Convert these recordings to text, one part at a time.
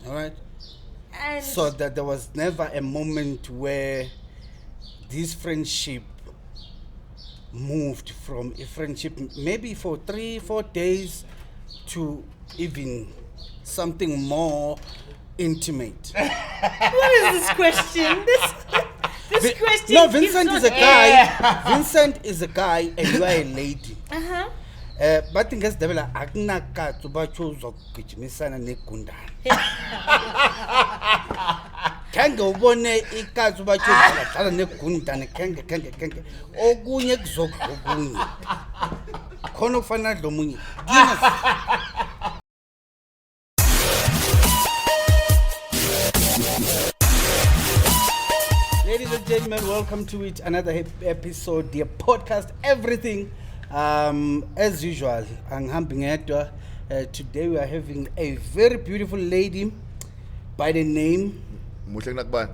All right. And So that there was never a moment where this friendship moved from a friendship maybe for 3-4 days to even something more intimate. what is this question? This question. No, Vincent is a guy. Yeah. Vincent is a guy and you are a lady. Uh-huh. But ngesindebela akunakatsi batsho uzokugijimisana negundane. Khange ubone ikatsi batsho udlala negundane khange okunye kuzokunye. Khona ufana dlomunye. Ladies and gentlemen, welcome to it another episode, the podcast, everything. As usual, today we are having a very beautiful lady by the name. Muhle kunakubani?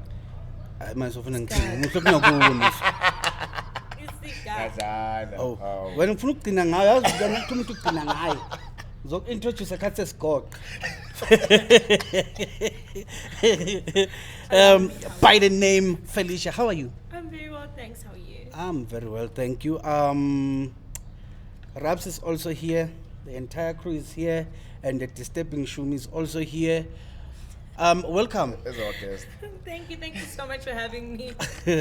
Oh, when ufuna ukugcina ngayo yazi ngifuna umuntu ukugcina ngayo. Introduce akathe sigok. By the name Felicia. How are you? I'm very well, thanks. How are you? I'm very well, thank you. Raps is also here. The entire crew is here, and the Disturbing Shumi is also here. Welcome. As our guest. Thank you so much for having me.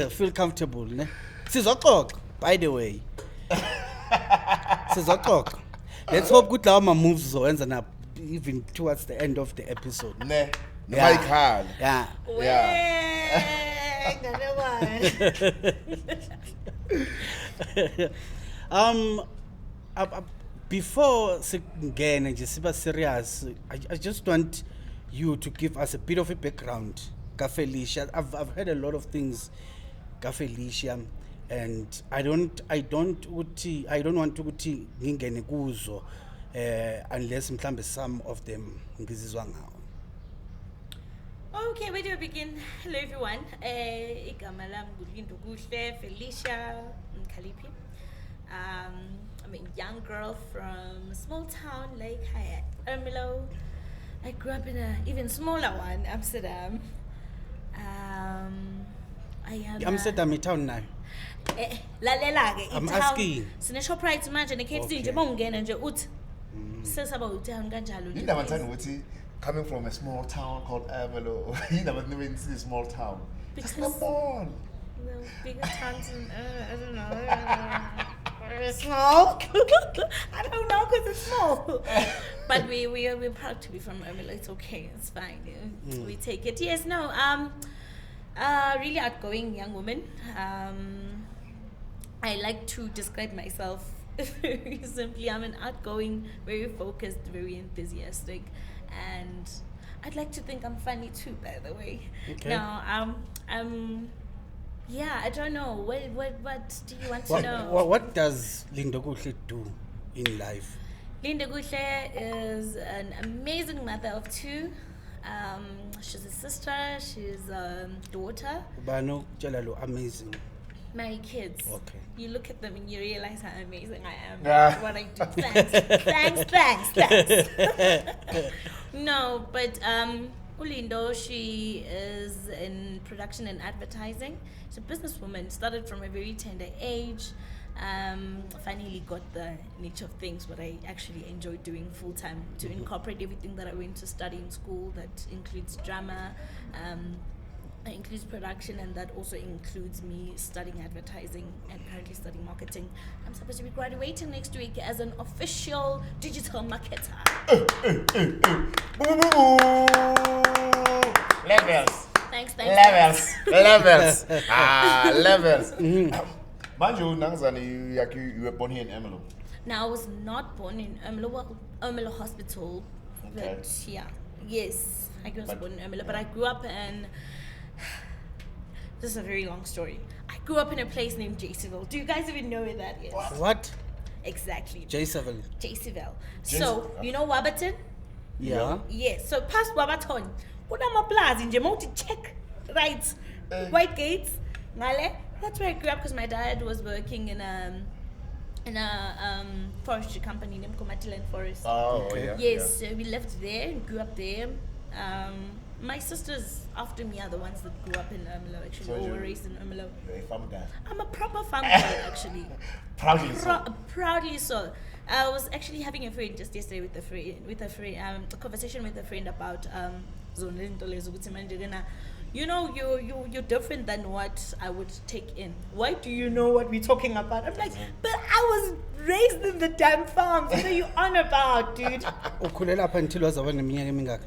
Feel comfortable, ne? Sizoxoxa, by the way. Sizoxoxa. Let's hope good lama moves zoenza na even towards the end of the episode. Ne. Yeah. Michael. Yeah. Before singene nje siba serious, I just want you to give us a bit of a background ka Felicia. I've heard a lot of things ka Felicia, and I don't want ukuthi ngingene kuzo unless mhlambe some of them ngizizwa ngawo. Okay, where do I begin? Hello everyone. Igama lami nguLindo Kuhle Felicia Mkhaliphi. I'm a young girl from a small town like Ermelo. I grew up in an even smaller one, Amsterdam. I am Amsterdam town now. lalela-ke I'm i-town asking. sine-shoprite manje ne-KFC nje Okay. uma ungena nje uthi sesaba u-town kanjalo nje. Indaba thanda ukuthi coming from a small town called Ermelo. Indaba never in a small town. Just Because- come on. No, bigger towns in, I don't know. It's small. I don't know because it's small. But we're proud to be from Ermelo. It's okay. It's fine. We take it. Yes, no. Really outgoing young woman. I like to describe myself very simply. I'm an outgoing, very focused, very enthusiastic, and I'd like to think I'm funny too. By the way. Okay. Now, yeah, I don't know. What do you want to know? What does Lindo Kuhle do in life? Linda Guhle is an amazing mother of two. She's a sister. She's a daughter. Bano Jalalo, amazing. My kids. Okay. You look at them and you realize how amazing I am. Yeah. What I do. Thanks. No, but Ulindo, she is in production and advertising. She's a businesswoman. Started from a very tender age. Finally got the nature of things, what I actually enjoy doing full time, to incorporate everything that I went to study in school. That includes drama, includes production, and that also includes me studying advertising and currently studying marketing. I'm supposed to be graduating next week as an official digital marketer. Levels. Thanks. Levels. Levels. Manje unangizani yakhe you were born here in Ermelo. Now, I was not born in Ermelo Hospital, Okay. but yeah, yes, I was But- born in Ermelo, but I grew up in. This is a very long story. I grew up in a place named Jaceyville. Do you guys even know where that is? What? Exactly. J7. Jaceyville. Jace- So, you know Wabaton? Yeah. Yes. So, past Wabaton, kunamaplaza nje mawuthi check right. White gates. Ngale. That's where I grew up because my dad was working in a forestry company named Komatiland Forest. Oh, Okay. yeah. Yes, so we lived there and grew up there. My sisters after me are the ones that grew up in Ermelo, actually, So or were you- raised in Ermelo. You're a farm guy. I'm a proper farm girl, actually. Proudly so. Proudly so. I was actually having a friend just yesterday a conversation with a friend about Zonento lezo ukuthi manje kena, you know, you're different than what I would take in. Why do you know what we're talking about? I'm like, but I was raised in the damn farms. What are you on about, dude? Ukhulela apha until wazaba neminyaka emingaka?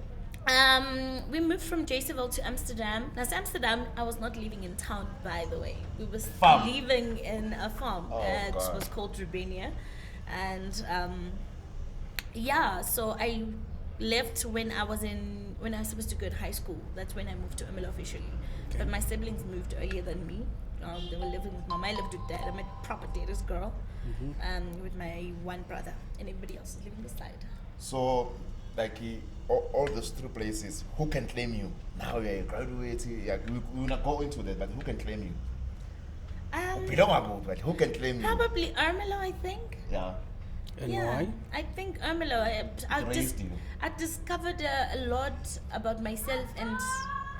We moved from Jacksonville to Amsterdam. Now, Amsterdam, I was not living in town, by the way. We was Farm. living in a farm. Oh, It God. was called Rubenia. And yeah, so I left when I was supposed to go to high school. That's when I moved to Ermelo officially. Okay. But my siblings moved earlier than me. They were living with mom. I lived with dad. I'm a proper daddy's girl. With my one brother, and everybody else is living beside. So, like all those three places, who can claim you? Now you're a graduate. We will not go into that, but who can claim you? We don't want to go, but who can claim you? Probably Ermelo, I think. Yeah. And Yeah, why? I think Ermelo. Raised you. I discovered a lot about myself, and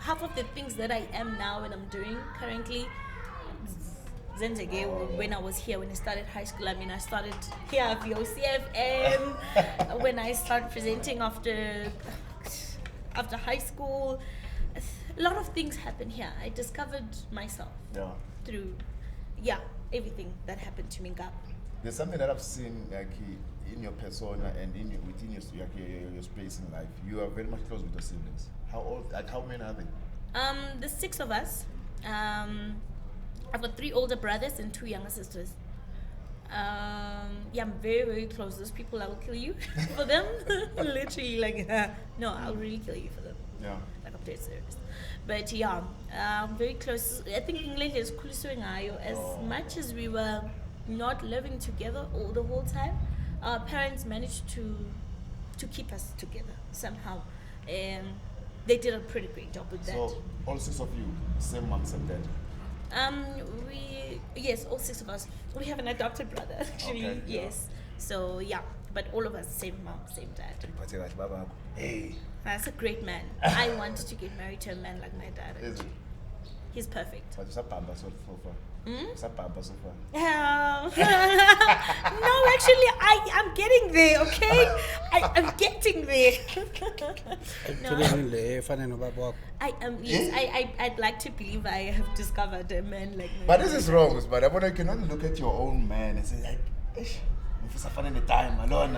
half of the things that I am now and I'm doing currently. When I was here, when I started high school, I mean, I started here at VOCFM. When I started presenting after high school, a lot of things happened here. I discovered myself Yeah. through, everything that happened to me. There's something that I've seen like in your persona and within your space in life. You are very much close with your siblings. How old? Like how many are they? The six of us. I've got 3 older brothers and 2 younger sisters. I'm very, very close. Those people, I will kill you for them. Literally, like, no, I'll really kill you for them. Yeah. Like, I'm dead serious. But yeah, very close. I think English is ngayo. As much as we were not living together all the whole time, our parents managed to keep us together somehow. And they did a pretty great job with that. So all 6 of you, same mom, same dad. Yes, all 6 of us. We have an adopted brother, actually. Okay, yeah. Yes. So yeah, but all of us same mom, same dad. Hey, That's a great man. I want to get married to a man like my dad. is it? He's perfect. But so far. So far. No, actually, I'm getting there. Okay, I'm getting there. Actually, le efana nobaba wakho. I am. Yes, I'd like to believe I have discovered a man like my But dad. this is wrong, but I you cannot look at your own man and say, like, if it's a fun time, alone.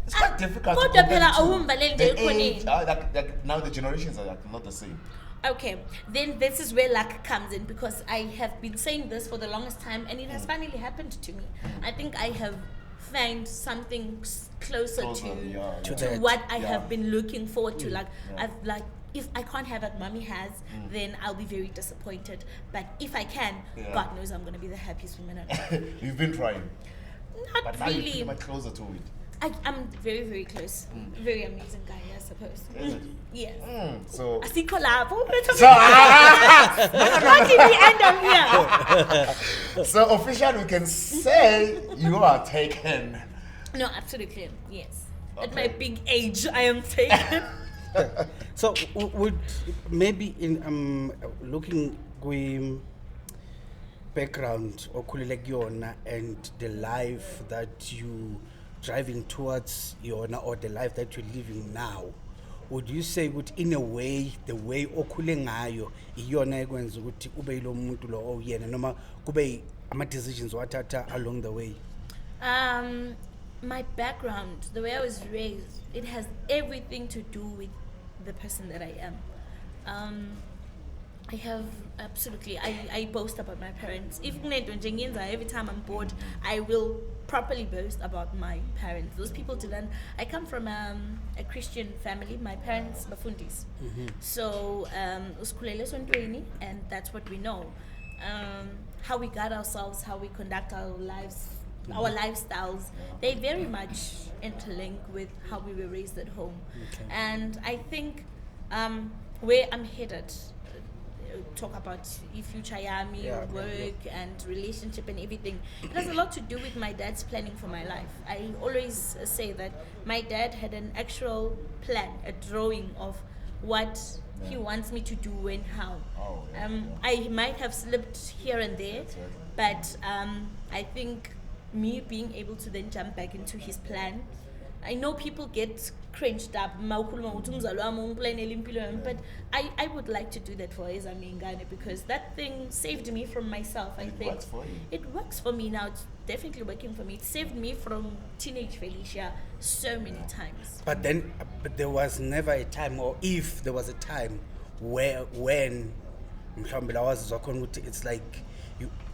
It's quite difficult to kodwa compare phela to awumvaleli the nje age. ekhoneni. Like now the generations are like not the same. Okay, then this is where luck comes in, because I have been saying this for the longest time and it has finally happened to me. I think I have found something closer To to that. what I Yeah. have been looking forward to. Like, Yeah. I've like, if I can't have what mommy has, then I'll be very disappointed. But if I can, Yeah. God knows I'm gonna be the happiest woman on earth. You've been trying, Not but now you're really. pretty much closer to it. I'm very, very close. Very amazing guy, I suppose. Is it? Yes. So, Asikho lapho. so, How did we end up here? so officially we can say you are taken. No, absolutely. Yes. At Okay. my big age, I am taken. So would maybe in looking kwi background okhulele kuyona and the life that you driving towards yona, or the life that you're living now, would you say ukuthi in a way the way okhule ngayo iyona ekwenza ukuthi ube yilo muntu lo oyena, noma kube ama decisions wathatha along the way? My background, the way I was raised, it has everything to do with the person that I am. I have absolutely, I boast about my parents. Even every time I'm bored, I will properly boast about my parents. Those people didn't. I come from a Christian family. My parents are fundis. So, usikhulele esontweni, and that's what we know. How we guide ourselves, how we conduct our lives, our lifestyles, they very much interlink with how we were raised at home. Okay. And I think where I'm headed, talk about future yami, Yeah, work and relationship and everything, it has a lot to do with my dad's planning for my life. I always say that my dad had an actual plan, a drawing of what he wants me to do and how. Oh, yeah, I might have slipped here and there, That's right. but I think me being able to then jump back into his plan. I know people get cringed up, mawukhuluma ngokuthi umzali wami ungiplanele impilo yami, but I would like to do that for Ezami Ngane because that thing saved me from myself. I think works for you. it works for me now. It's definitely working for me. It saved me from teenage Felicia so many times. But there was never a time, or if there was a time when mhlawumbe la wazizwa khona ukuthi it's like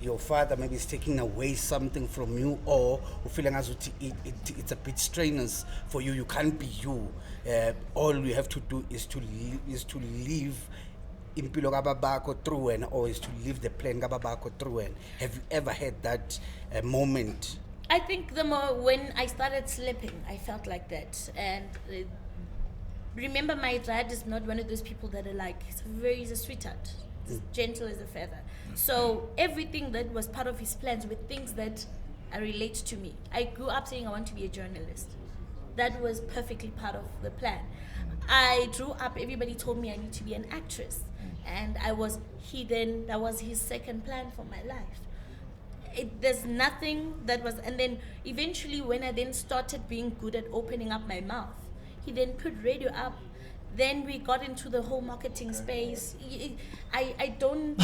your father maybe is taking away something from you, or feeling as it's a bit strenuous for you. You can't be you. All you have to do is to live impilo kababakho through and, or is to live the plan kababakho through and. Have you ever had that moment? I think the more when I started slipping, I felt like that. And remember, my dad is not one of those people that are like, he's a sweetheart, as gentle as a feather. So everything that was part of his plans were things that relate to me. I grew up saying I want to be a journalist. That was perfectly part of the plan. I grew up, everybody told me I need to be an actress. And that was his second plan for my life. There's nothing that was, and then eventually when I then started being good at opening up my mouth, he then put radio up. Then we got into the whole marketing space. I don't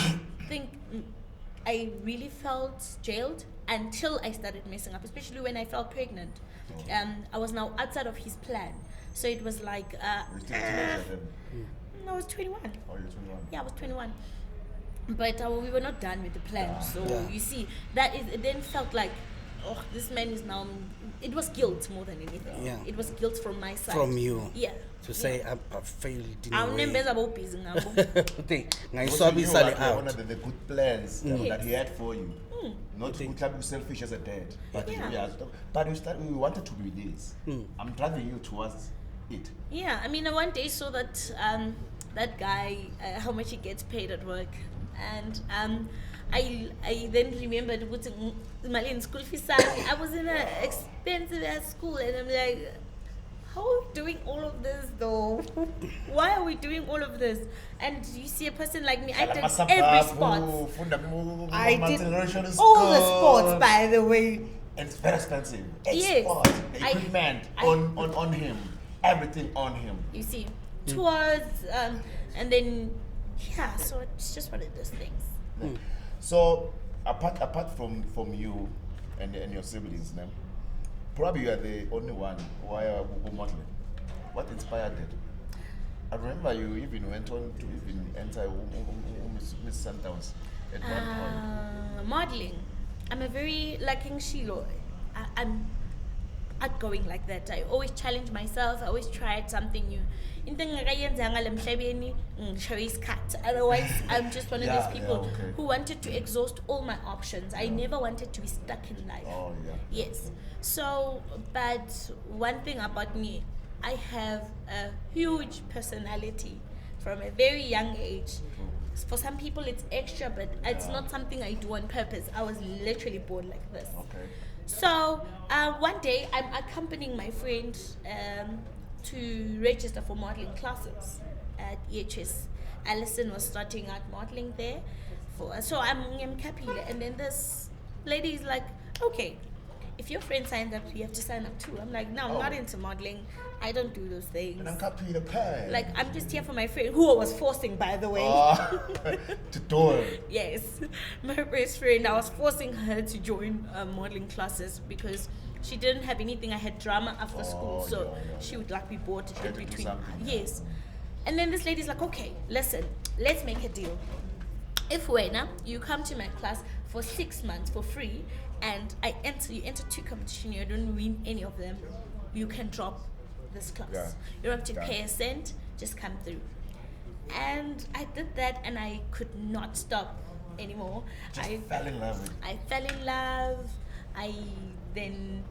think I really felt jailed until I started messing up, especially when I felt pregnant. I was now outside of his plan. So it was like, You still teenager then? no, I was 21. Oh, you're 21. Yeah, I was 21. But we were not done with the plan. So Yeah. you see, it then felt like, oh, this man is now, it was guilt more than anything. Yeah. It was guilt from my side. From you. Yeah. To say I failed in a I'll way. never be busy now. Okay, Because ngayiswaba you knew isale what were one out. of the good plans that he had for you. Not to think- be selfish as a dad, but Yeah. but we wanted to do this. I'm driving you towards it. Yeah, I mean, I one day saw that that guy, how much he gets paid at work, and I then remembered putting money in school fees. I was in an expensive ass school, and I'm like, how are we doing all of this though? Why are we doing all of this? And you see a person like me, I did every sport. I did all the sports, by the way. And it's very expensive. Yes. Sport, the I- equipment I- on him, everything on him. You see, tours, and then yeah. So it's just one of those things. So apart from you and your siblings, now, probably you are the only one who are modeling. What inspired it? I remember you even went on to even enter Miss Sundowns at one point. Modeling. I'm a very like King Shilo. I'm outgoing like that. I always challenge myself. I always try something new. Otherwise, I'm just one of Yeah, those people yeah, okay. who wanted to exhaust all my options. I never wanted to be stuck in life. Oh yeah. Yes. So, but one thing about me, I have a huge personality from a very young age. For some people, it's extra, but it's not something I do on purpose. I was literally born like this. Okay. So, one day, I'm accompanying my friend to register for modeling classes at EHS. Alison was starting out modeling there. So I'm Kapila, and then this lady is like, okay, if your friend signs up, you have to sign up too. I'm like, no, I'm not into modeling. I don't do those things. And I'm copying the pen. Like, I'm just here for my friend, who I was forcing, by the way. To do it. Yes, my best friend, I was forcing her to join modeling classes because she didn't have anything. I had drama after school, so yeah. she would like be bored She in had to do between. something. Yes. And then this lady's like, okay, listen, let's make a deal. If you come to my class for 6 months for free, and you enter 2 competitions, you don't win any of them, you can drop this class. Yeah. You don't have to pay a cent, just come through. And I did that, and I could not stop anymore. I Fell in love with it. I fell in love. I then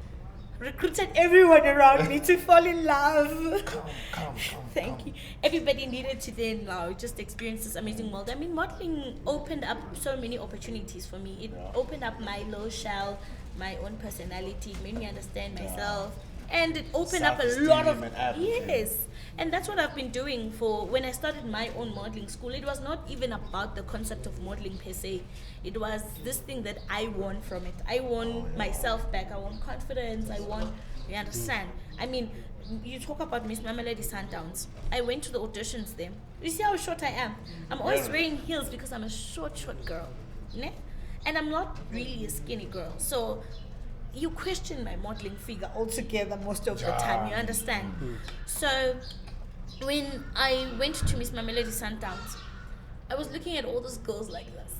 recruited everyone around me to fall in love. Come. Thank you. Everybody needed to then just experience this amazing world. I mean, modeling opened up so many opportunities for me. It opened up my low shell, my own personality, made me understand myself, and it opened up a lot of, Self-esteem and everything. yes. And that's what I've been doing for when I started my own modeling school. It was not even about the concept of modeling per se. It was this thing that I won from it. I won myself back. I won confidence. I won, you understand? I mean, you talk about Miss Mamelodi Sundowns. I went to the auditions there. You see how short I am? I'm always wearing heels because I'm a short girl. Ne? And I'm not really a skinny girl. So you question my modeling figure altogether most of the time, you understand? So when I went to Miss Mamelodi Sundowns, I was looking at all those girls like this.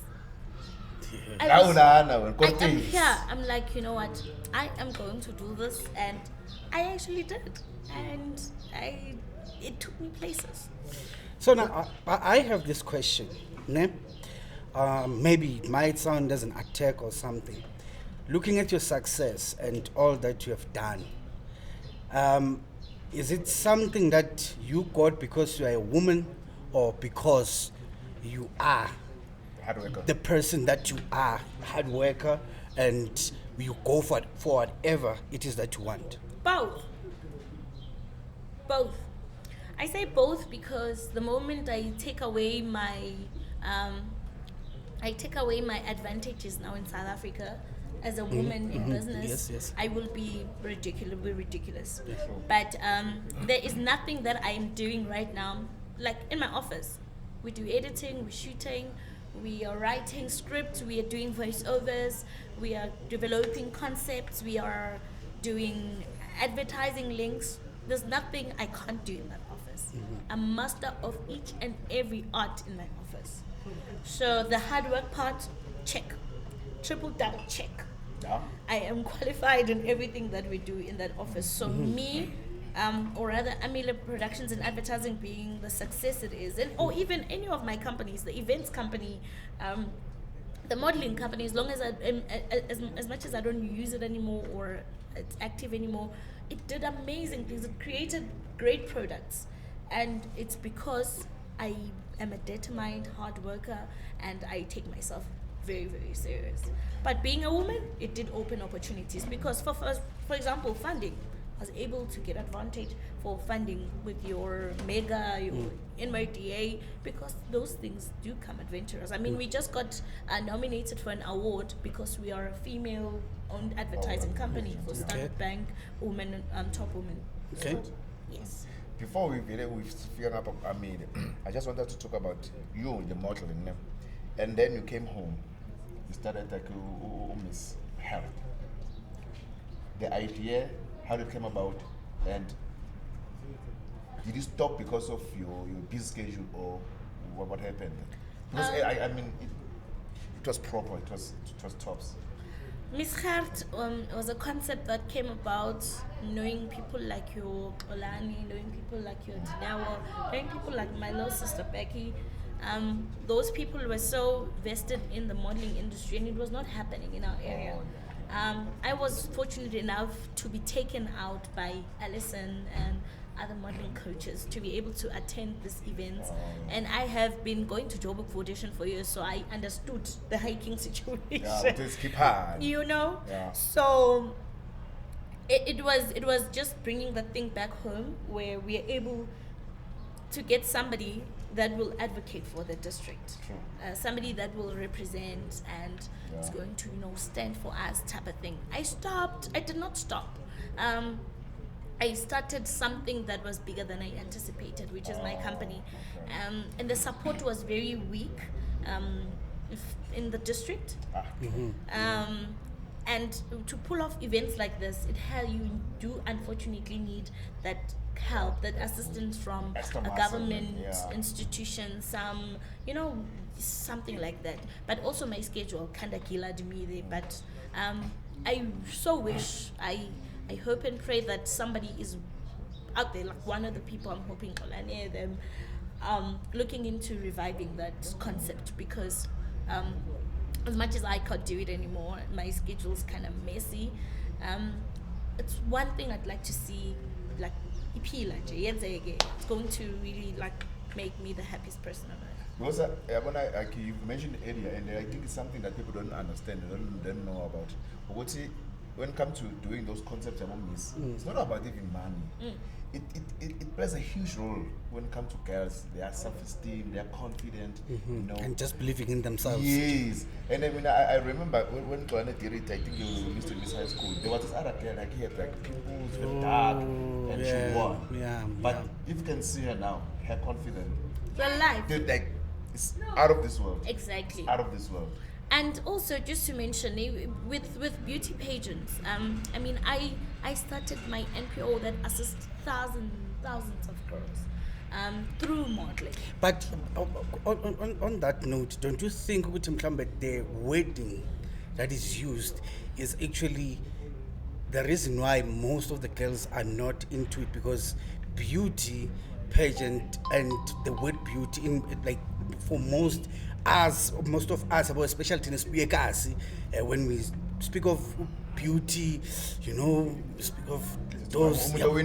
I'm here. I'm like, you know what? I am going to do this, and I actually did, and it took me places. So now I have this question. Ne? Maybe it might sound as an attack or something. Looking at your success and all that you have done, is it something that you got because you are a woman, or because you are Hard worker. the person that you are, hard worker, and you go for whatever it is that you want? Both. I say both because the moment I take away my advantages now in South Africa as a woman in business, Yes. I will be ridiculous. But there is nothing that I am doing right now, like in my office. We do editing, we're shooting, we are writing scripts, we are doing voiceovers, we are developing concepts, we are doing advertising links. There's nothing I can't do in that office. I'm master of each and every art in my office. So the hard work part, check. Triple double check. Yeah. I am qualified in everything that we do in that office. So me, or rather Amila Productions and Advertising being the success it is, and or even any of my companies, the events company, the modeling company, as long as as much as I don't use it anymore or it's active anymore, it did amazing things. It created great products, and it's because I am a determined hard worker and I take myself very, very serious. But being a woman, it did open opportunities because for example, funding. I was able to get advantage for funding with your Mega, your NYDA, because those things do come adventurous. I mean, we just got nominated for an award because we are a female-owned advertising company for Standard Bank Women, Top Women. Okay. So, yes. Before we figure out, I just wanted to talk about you, the modeling, and then you came home. You started like Miss Health. The idea, how it came about, and did you stop because of your busy schedule, or what happened? Because I mean, it was proper. It was tops. Miss Hart was a concept that came about knowing people like your Olani, knowing people like your Dinawa, knowing people like my little sister Becky. Those people were so vested in the modeling industry, and it was not happening in our area. I was fortunate enough to be taken out by Alison and other modeling coaches to be able to attend this event, and I have been going to Joburg for audition for years, so I understood the hiking situation. Yeah, just keep hard. You know, Yeah. so it was just bringing that thing back home where we are able to get somebody that will advocate for the district, True. somebody that will represent and is Yeah. going to stand for us type of thing. I did not stop. I started something that was bigger than I anticipated, which is my company, and the support was very weak in the district. And to pull off events like this, you do unfortunately need that help, that assistance from Extra a muscle, government yeah. institution, something like that. But also my schedule kinda killed me there. But I so wish, I hope and pray that somebody is out there, like one of the people I'm hoping Olani them looking into reviving that concept, because as much as I can't do it anymore, my schedule's kind of messy. It's one thing I'd like to see, like it's going to really like make me the happiest person on earth. Because you mentioned earlier, and I think it's something that people don't understand, don't know about. But when it comes to doing those concepts among this, it's not about even money. It plays a huge role when it comes to girls. Their self-esteem, they're confident, you know, And just believing in themselves. Yes, and I mean, I remember when Joanna did it. I think you used to miss high school. There was this other girl like he had like pimples, very dark, and she won. Yeah, But yeah. if you can see her now, her confidence, Your life. dude, like it's out of this world. Exactly. Out of this world. And also, just to mention, with beauty pageants, I mean, I started my NPO that assists thousands of girls through modeling. But on that note, don't you think ukuthi mhlambe the wording that is used is actually the reason why most of the girls are not into it? Because beauty pageant and the word beauty in like for most of us, about especially in Spiekasi, when we speak of beauty, you know, we speak of those yabo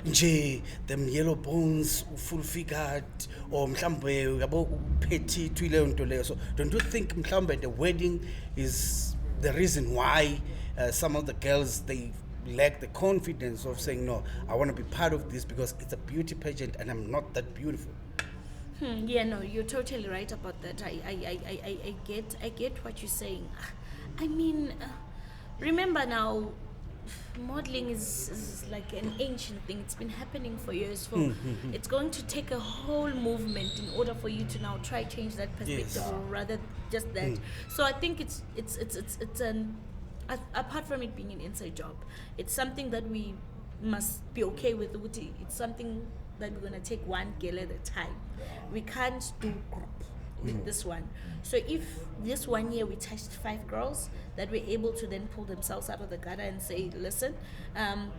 nje them yellow bones, full figured, or mhlambe yabo petite ile nto leyo. So don't you think mhlambe the wedding is the reason why some of the girls they lack the confidence of saying no, I want to be part of this because it's a beauty pageant and I'm not that beautiful? Yeah, no, you're totally right about that. I get what you're saying. I mean, remember now, modeling is like an ancient thing. It's been happening for years. It's going to take a whole movement in order for you to now try change that perspective, Yes. or rather just that. So I think it's an apart from it being an inside job, it's something that we must be okay with. It's something that we're gonna take one girl at a time. We can't do group with this one. So if this 1 year we touched 5 girls that were able to then pull themselves out of the gutter and say, listen, I'm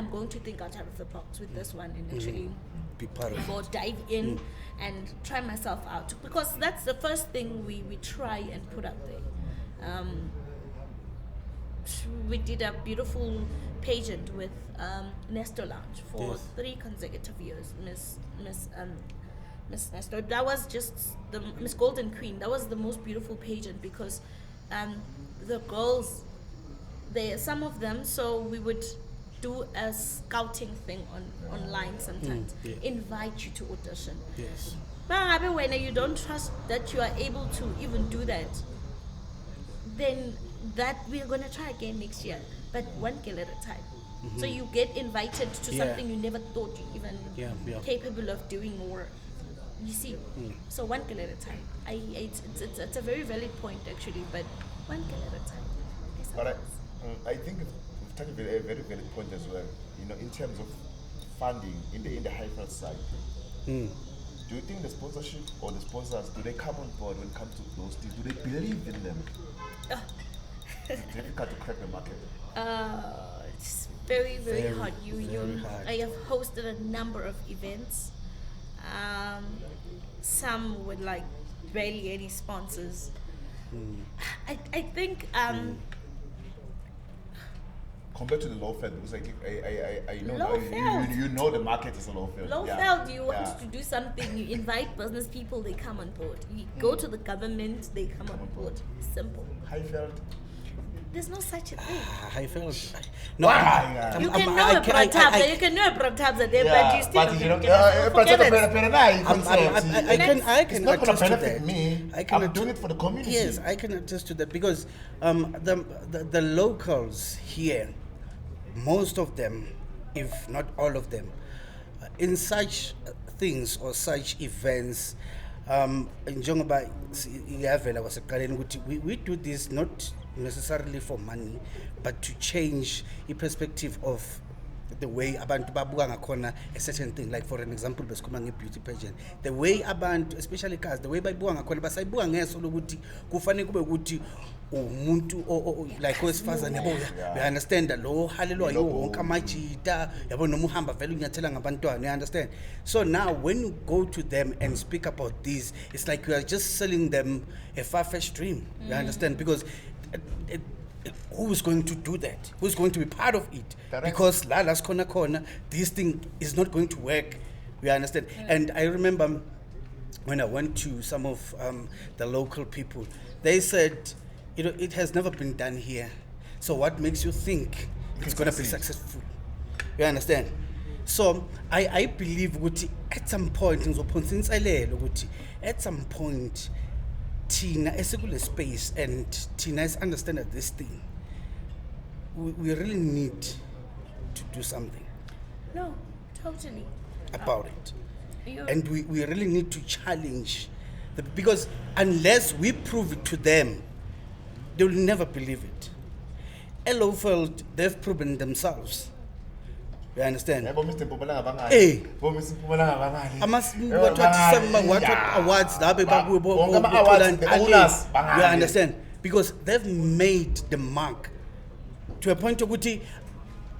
going to think outside of the box with this one and actually Be part of or dive in and try myself out, because that's the first thing we try and put out there. We did a beautiful pageant with Nesto Lounge for Yes. 3 consecutive years. Miss Nesto, that was just the Miss Golden Queen. That was the most beautiful pageant because the girls, some of them, so we would do a scouting thing online sometimes, yeah. invite you to audition. Yes. But when you don't trust that you are able to even do that, then that we're gonna try again next year, but one girl at a time. So you get invited to Yeah. something you never thought you even Yeah. capable of doing, or you see. So one girl at a time. It's a very valid point actually, but one girl at a time. Yes, But I think we've touched a very valid point as well. You know, in terms of funding in the high health side. Do you think the sponsorship or the sponsors, do they come on board when it comes to those things? Do they believe in them? It's difficult to crack the market. It's very Very, hard. very hard. I have hosted a number of events. Some with like barely any sponsors. I think Compared to the low fed, because I know Low now fed. you know the market is a low fed. Lowfeld, you want to do something, you invite business people, they come on board. You go to the government, they come on board. Simple. High fed. There's no such a thing. I felt no. Why? You can know a Pratabza, you can know a Pratabza there, but you still but you know, forget it. I can it's not going attest to to benefit that. me. I'm doing it for the community. Yes, I can attest to that because the locals here, most of them, if not all of them, in such things or such events, njengoba iyavela kwasekuqaleni ukuthi we do this not necessarily for money but to change the perspective of the way abantu babuka ngakhona a certain thing. Like for an example, besikhuluma nge-beauty pageant, the way abantu especially cars, the way bayibuka ngakhona basayibuka ngeso lokuthi kufanele kube ukuthi umuntu like owesifazane yabo, you understand, lo halelwa yiwo wonke amajita yabo, noma uhamba vele unyathela ngabantwana, you understand. So now when you go to them and speak about this, it's like you are just selling them a far-fetched dream, you understand, because who is going to do that? Who's going to be part of it? Correct. Because last corner, this thing is not going to work. We understand. And I remember when I went to some of the local people, they said, it has never been done here. So what makes you think it's going to be succeed. successful? You understand? So I believe ukuthi at some point at some point Tina esikule space and Tina is understand this thing. We really need to do something No, totally. about it. You, And we really need to challenge because unless we prove it to them, they will never believe it. Elofeld, they've proven themselves. You understand? Yabo Mr. Mpumalanga bangani? Eh. Bo Mr. Mpumalanga bangani? What awards that Bonke ama-awards, the owners, you bangani? understand? Because they've made the mark to a point ukuthi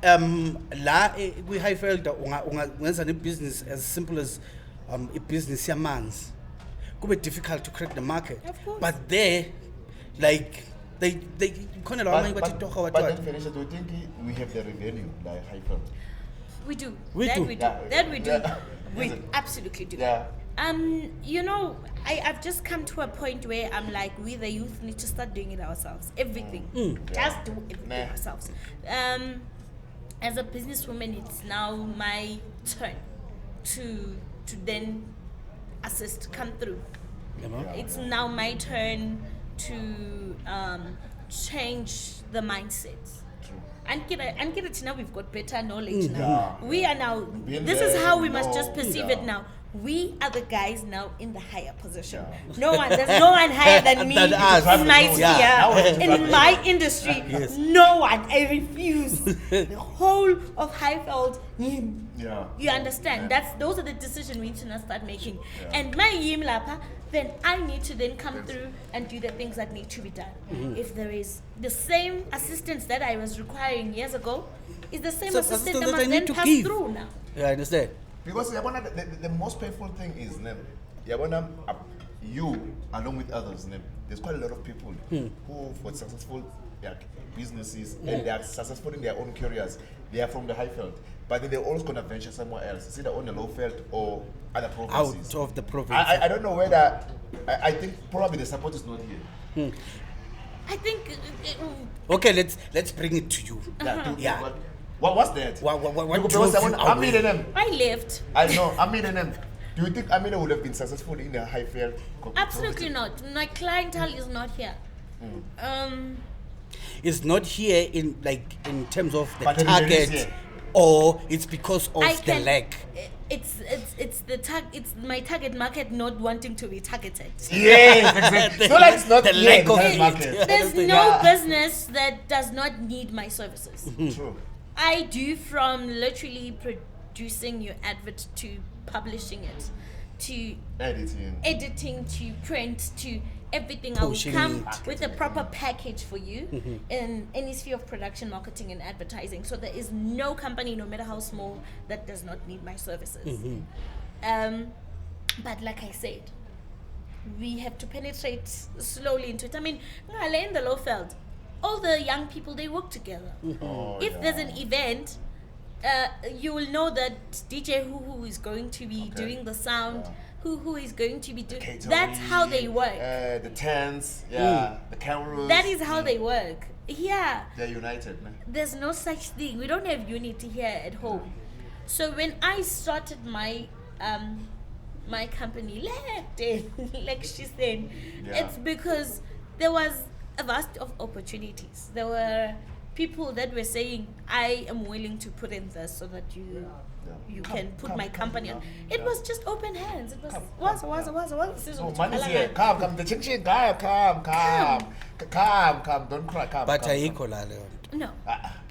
la we Highfield ungenza business as simple as a business yamanzi. Kube difficult to crack the market. Of course. But there, like they khona la abanye bathi torha But what. then Felicia, do you think we have the revenue like Highfield? we do. We that do. We do. Yeah. That we do. Yeah. We Is it? absolutely do. Yeah. You know, I've just come to a point where I'm like, we the youth need to start doing it ourselves. Everything. Just do everything Nah. ourselves. As a businesswoman, it's now my turn to then assist, come through. You know? It's now my turn to change the mindset. True. And get it now, we've got better knowledge now. Yeah. We are now, Been this is there, how we you must know, just perceive yeah. it now. We are the guys now in the higher position. Yeah. There's no one higher than me Than us. in my Yeah. sphere, Yeah. in my industry. Yes. No one, I refuse. The whole of Highfield, Yeah. you understand? Yeah. Those are the decisions we need to now start making. Yeah. And my yim lapa, then I need to then come through and do the things that need to be done. If there is the same assistance that I was requiring years ago, is the same So assistance assistance that that I must need then to pass give. through now. Yeah, I understand. Because yabona, the most painful thing is yabona, you along with others, there's quite a lot of people who for successful businesses and they are successful in their own careers. They are from the Highfield, but then they're always going to venture somewhere else, it's either on the Lowfield or other provinces. Out of the province. I don't know whether I think probably the support is not here. I think Okay, let's bring it to you. Yeah. What's that? What Because drove I you want away? Amina them. I left. I know Amina them. Do you think Amina would have been successful in the Highfield? Absolutely not. My clientele is not here. It's not here in terms of the But everybody is target, here. or it's because of the lack. It's the it's my target market not wanting to be targeted. Yes, exactly. It's not like it's not The here lack in the of Thai it. market. There's no Yeah. business that does not need my services. True. I do, from literally producing your advert to publishing it, to editing, to print, to everything. I will Pushing come it. with a proper package for you in any sphere of production, marketing, and advertising. So there is no company, no matter how small, that does not need my services. But like I said, we have to penetrate slowly into it. I mean, in the Lowfield, all the young people, they work together. Oh, If yeah. there's an event, you will know that DJ who is going to be doing the sound, who is going to be doing. That's how they work. The tents, the cameras. That is how they work. Yeah, They're united, man. there's no such thing. We don't have unity here at home. So when I started my my company, like she said, Yeah. it's because there was a vast of opportunities. There were people that were saying, I am willing to put in this so that you can put my company on. It was just open hands. It was Oh, money's here. Come. The ching guy, come. Don't cry, come. But come, ayikho la leyo nto. No,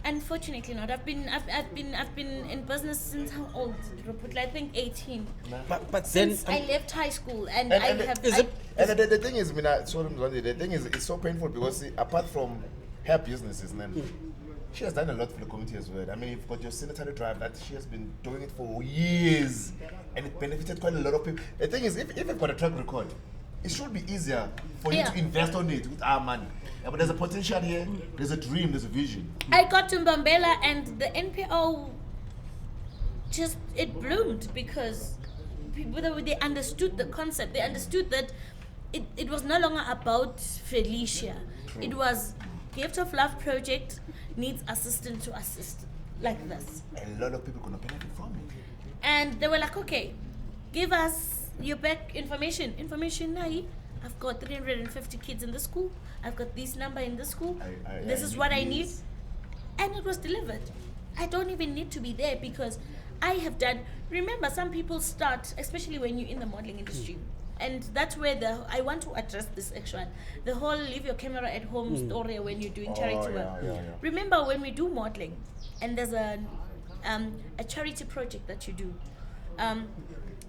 unfortunately not. I've been in business since how old? I think 18. But then Since I left high school, and And- I and have. is I- it- And the thing is, the thing is, it's so painful because see, apart from her businesses, she has done a lot for the community as well. I mean, you've got your sanitary drive that she has been doing it for years, and it benefited quite a lot of people. The thing is, if you've got a track record, it should be easier for you Yeah. to invest on it with our money. Yeah, but there's a potential here, there's a dream, there's a vision. I got to Mthombeni, and the NPO it bloomed because people, they understood the concept. They understood that it was no longer about Felicia. It was Gift of Love project needs assistant to assist like this. A lot of people gonna benefit from it. And they were like, okay, give us your back information. Information now. I've got 350 kids in the school. I've got this number in the school. This is what I need. And it was delivered. I don't even need to be there because I have done. Remember, some people start, especially when you're in the modeling industry. And that's where I want to address this actually. The whole leave your camera at home story when you're doing charity work. Yeah. Remember when we do modeling and there's a charity project that you do,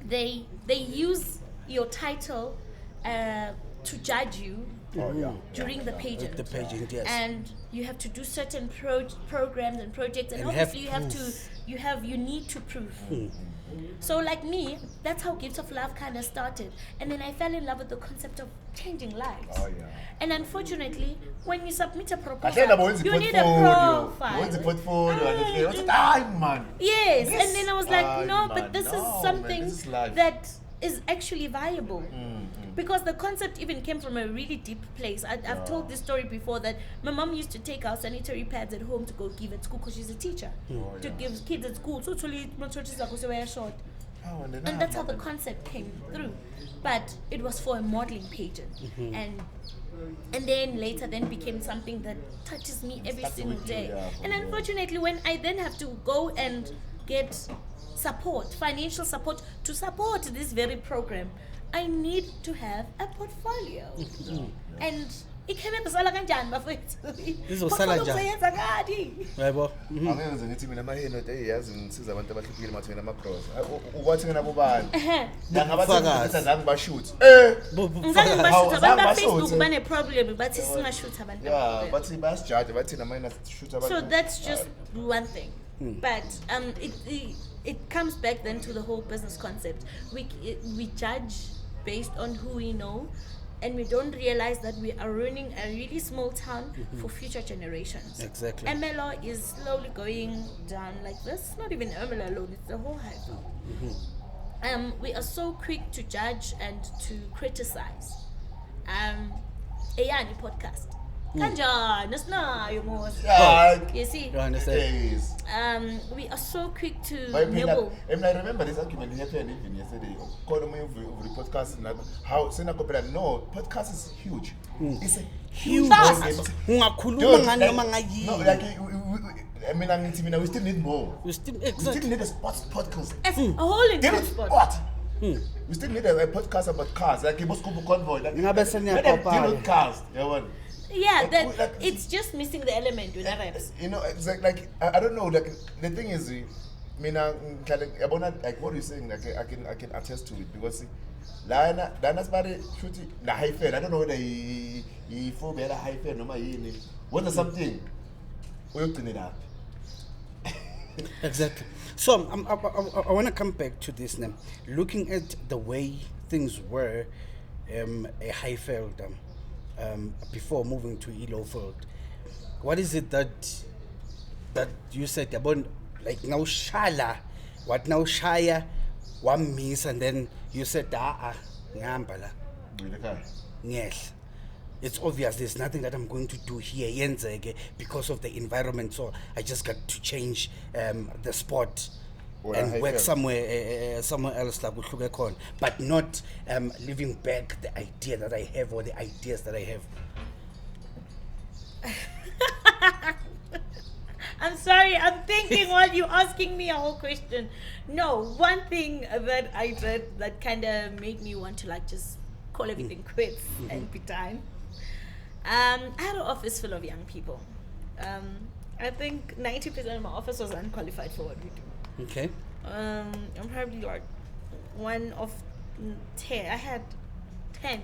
they use your title to judge you during the pageant. The pageant, yes. And you have to do certain programs and projects, and obviously you need to prove. So like me, that's how Gifts of Love kind of started. And then I fell in love with the concept of changing lives. And unfortunately, when you submit a proposal, you need a profile. Yes, and then I was like, no, but this is something that is actually viable. Because the concept even came from a really deep place. I've told this story before that my mom used to take our sanitary pads at home to go give at school because she's a teacher. To give kids at school. So short. And that's how the concept came through. But it was for a modeling pageant. And then later became something that touches me every single day. And unfortunately, when I then have to go and get support, financial support to support this very program, I need to have a portfolio. And ikhebezisala kanjani bafethu? Izosala njani? Yebo. Angenze ngithi mina maheno eyazi ngisiza abantu abahluphile mathina ama-cross. Ukwathi ngena bobani? Ngabathi zange bashoot. Ngizange bashoot abantu ba-Facebook bane-problem bathi singashoot abantu. Yeah, bathi bayasijudge bathi namina shoot abantu. So that's just one thing. But it comes back then to the whole business concept. We judge based on who we know, and we don't realize that we are ruining a really small town for future generations. Exactly. MLO is slowly going down like this. Not even MLO alone, it's the whole hype. We are so quick to judge and to criticize. Eyani podcast. Kanjani, asinayo mos. You see? You understand? We are so quick to nibble. I remember this argument happened even yesterday. The podcast, how Sena Copera, no, podcast is huge. It's a huge Ungakhuluma ngani noma ngayini. No, like I mean, we still need more. We still need a sports podcast. A whole entire sport. What? We still need a podcast about cars, like a Moscow convoy. Like, deal with cars. Yeah, it's just missing the element with that. You know, it's like I don't know. Like the thing is, like what you're saying, like I can attest to it because Lana's body shooting the high fair. I don't know whether he for better high fair no matter what or something. We have to need up. Exactly. So I want to come back to this now. Looking at the way things were, a Highfield before moving to Elofield, what is it that you said about like now Shala, what now Shaya, one miss, and then you said ngambala. Yes. It's obvious there's nothing that I'm going to do here because of the environment, so I just got to change the spot and work somewhere else like Uhlukekon, but not leaving back the idea that I have or the ideas that I have. I'm sorry, I'm thinking while you're asking me a whole question. No, one thing that I did that kind of made me want to like just call everything quits and be done. I had an office full of young people. I think 90% of my office was unqualified for what we do. Okay. I'm probably like one of 10. I had 10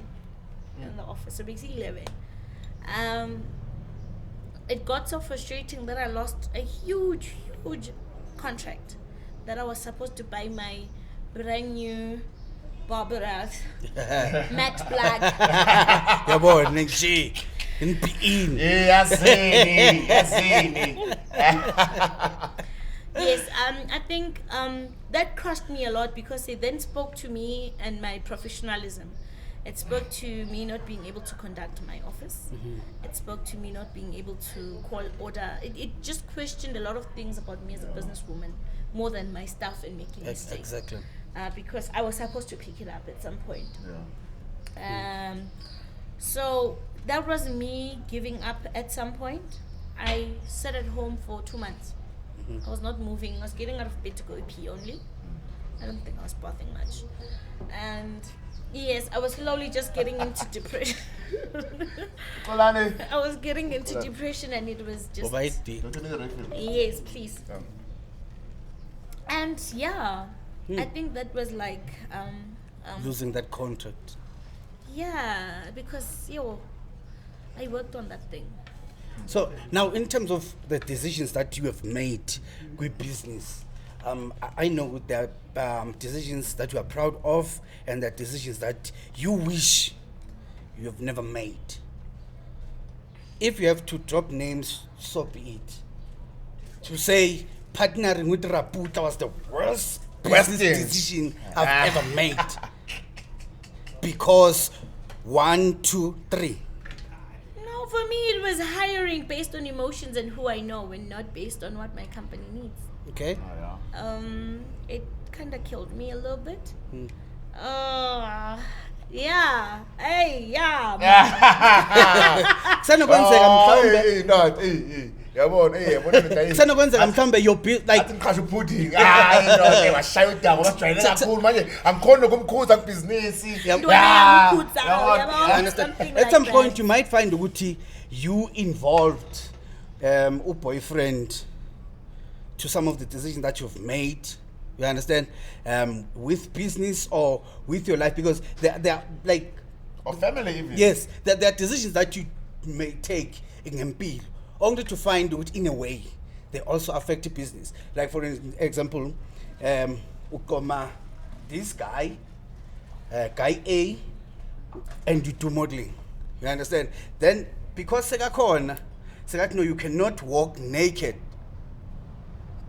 in the office, so basically 11. It got so frustrating that I lost a huge contract that I was supposed to buy my brand new Barbara matte black. Yeah, boy, next G. Yes, I think that crushed me a lot because it then spoke to me and my professionalism. It spoke to me not being able to conduct my office. It spoke to me not being able to call order. It just questioned a lot of things about me as a businesswoman, more than my staff and making mistakes. Exactly. Because I was supposed to pick it up at some point. Yeah. So that was me giving up at some point. I sat at home for 2 months. I was not moving. I was getting out of bed to go pee only. I don't think I was bathing much. And yes, I was slowly just getting into depression. I was getting into depression, and it was just... Don't you need a refill? Yes, please. And yeah, I think that was like... Losing that contract. Yeah, because, I worked on that thing. So now, in terms of the decisions that you have made with business, I know there are decisions that you are proud of, and there are decisions that you wish you have never made. If you have to drop names, so be it. To say partnering with Raputa was the worst business decision I've ever made. Because 1, 2, 3. No, for me it was hiring based on emotions and who I know, and not based on what my company needs. Okay. It kind of killed me a little bit. Yeah. Hey, yeah. Sanokwenzeka mhlawumbe your build like Ngikhahle upudding. No, washaya udamu wajwayele kakhulu manje angikhona ukumkhuza kubhizinisi. at some point you might find ukuthi you involved boyfriend to some of the decisions that you've made, you understand, with business or with your life, because they are like, or family even. Yes, there are decisions that you may take in empil only to find that in a way they also affect business. Like for example, ukoma this guy A, and you do modeling, you understand, then because sekakhona sekathi no, you cannot walk naked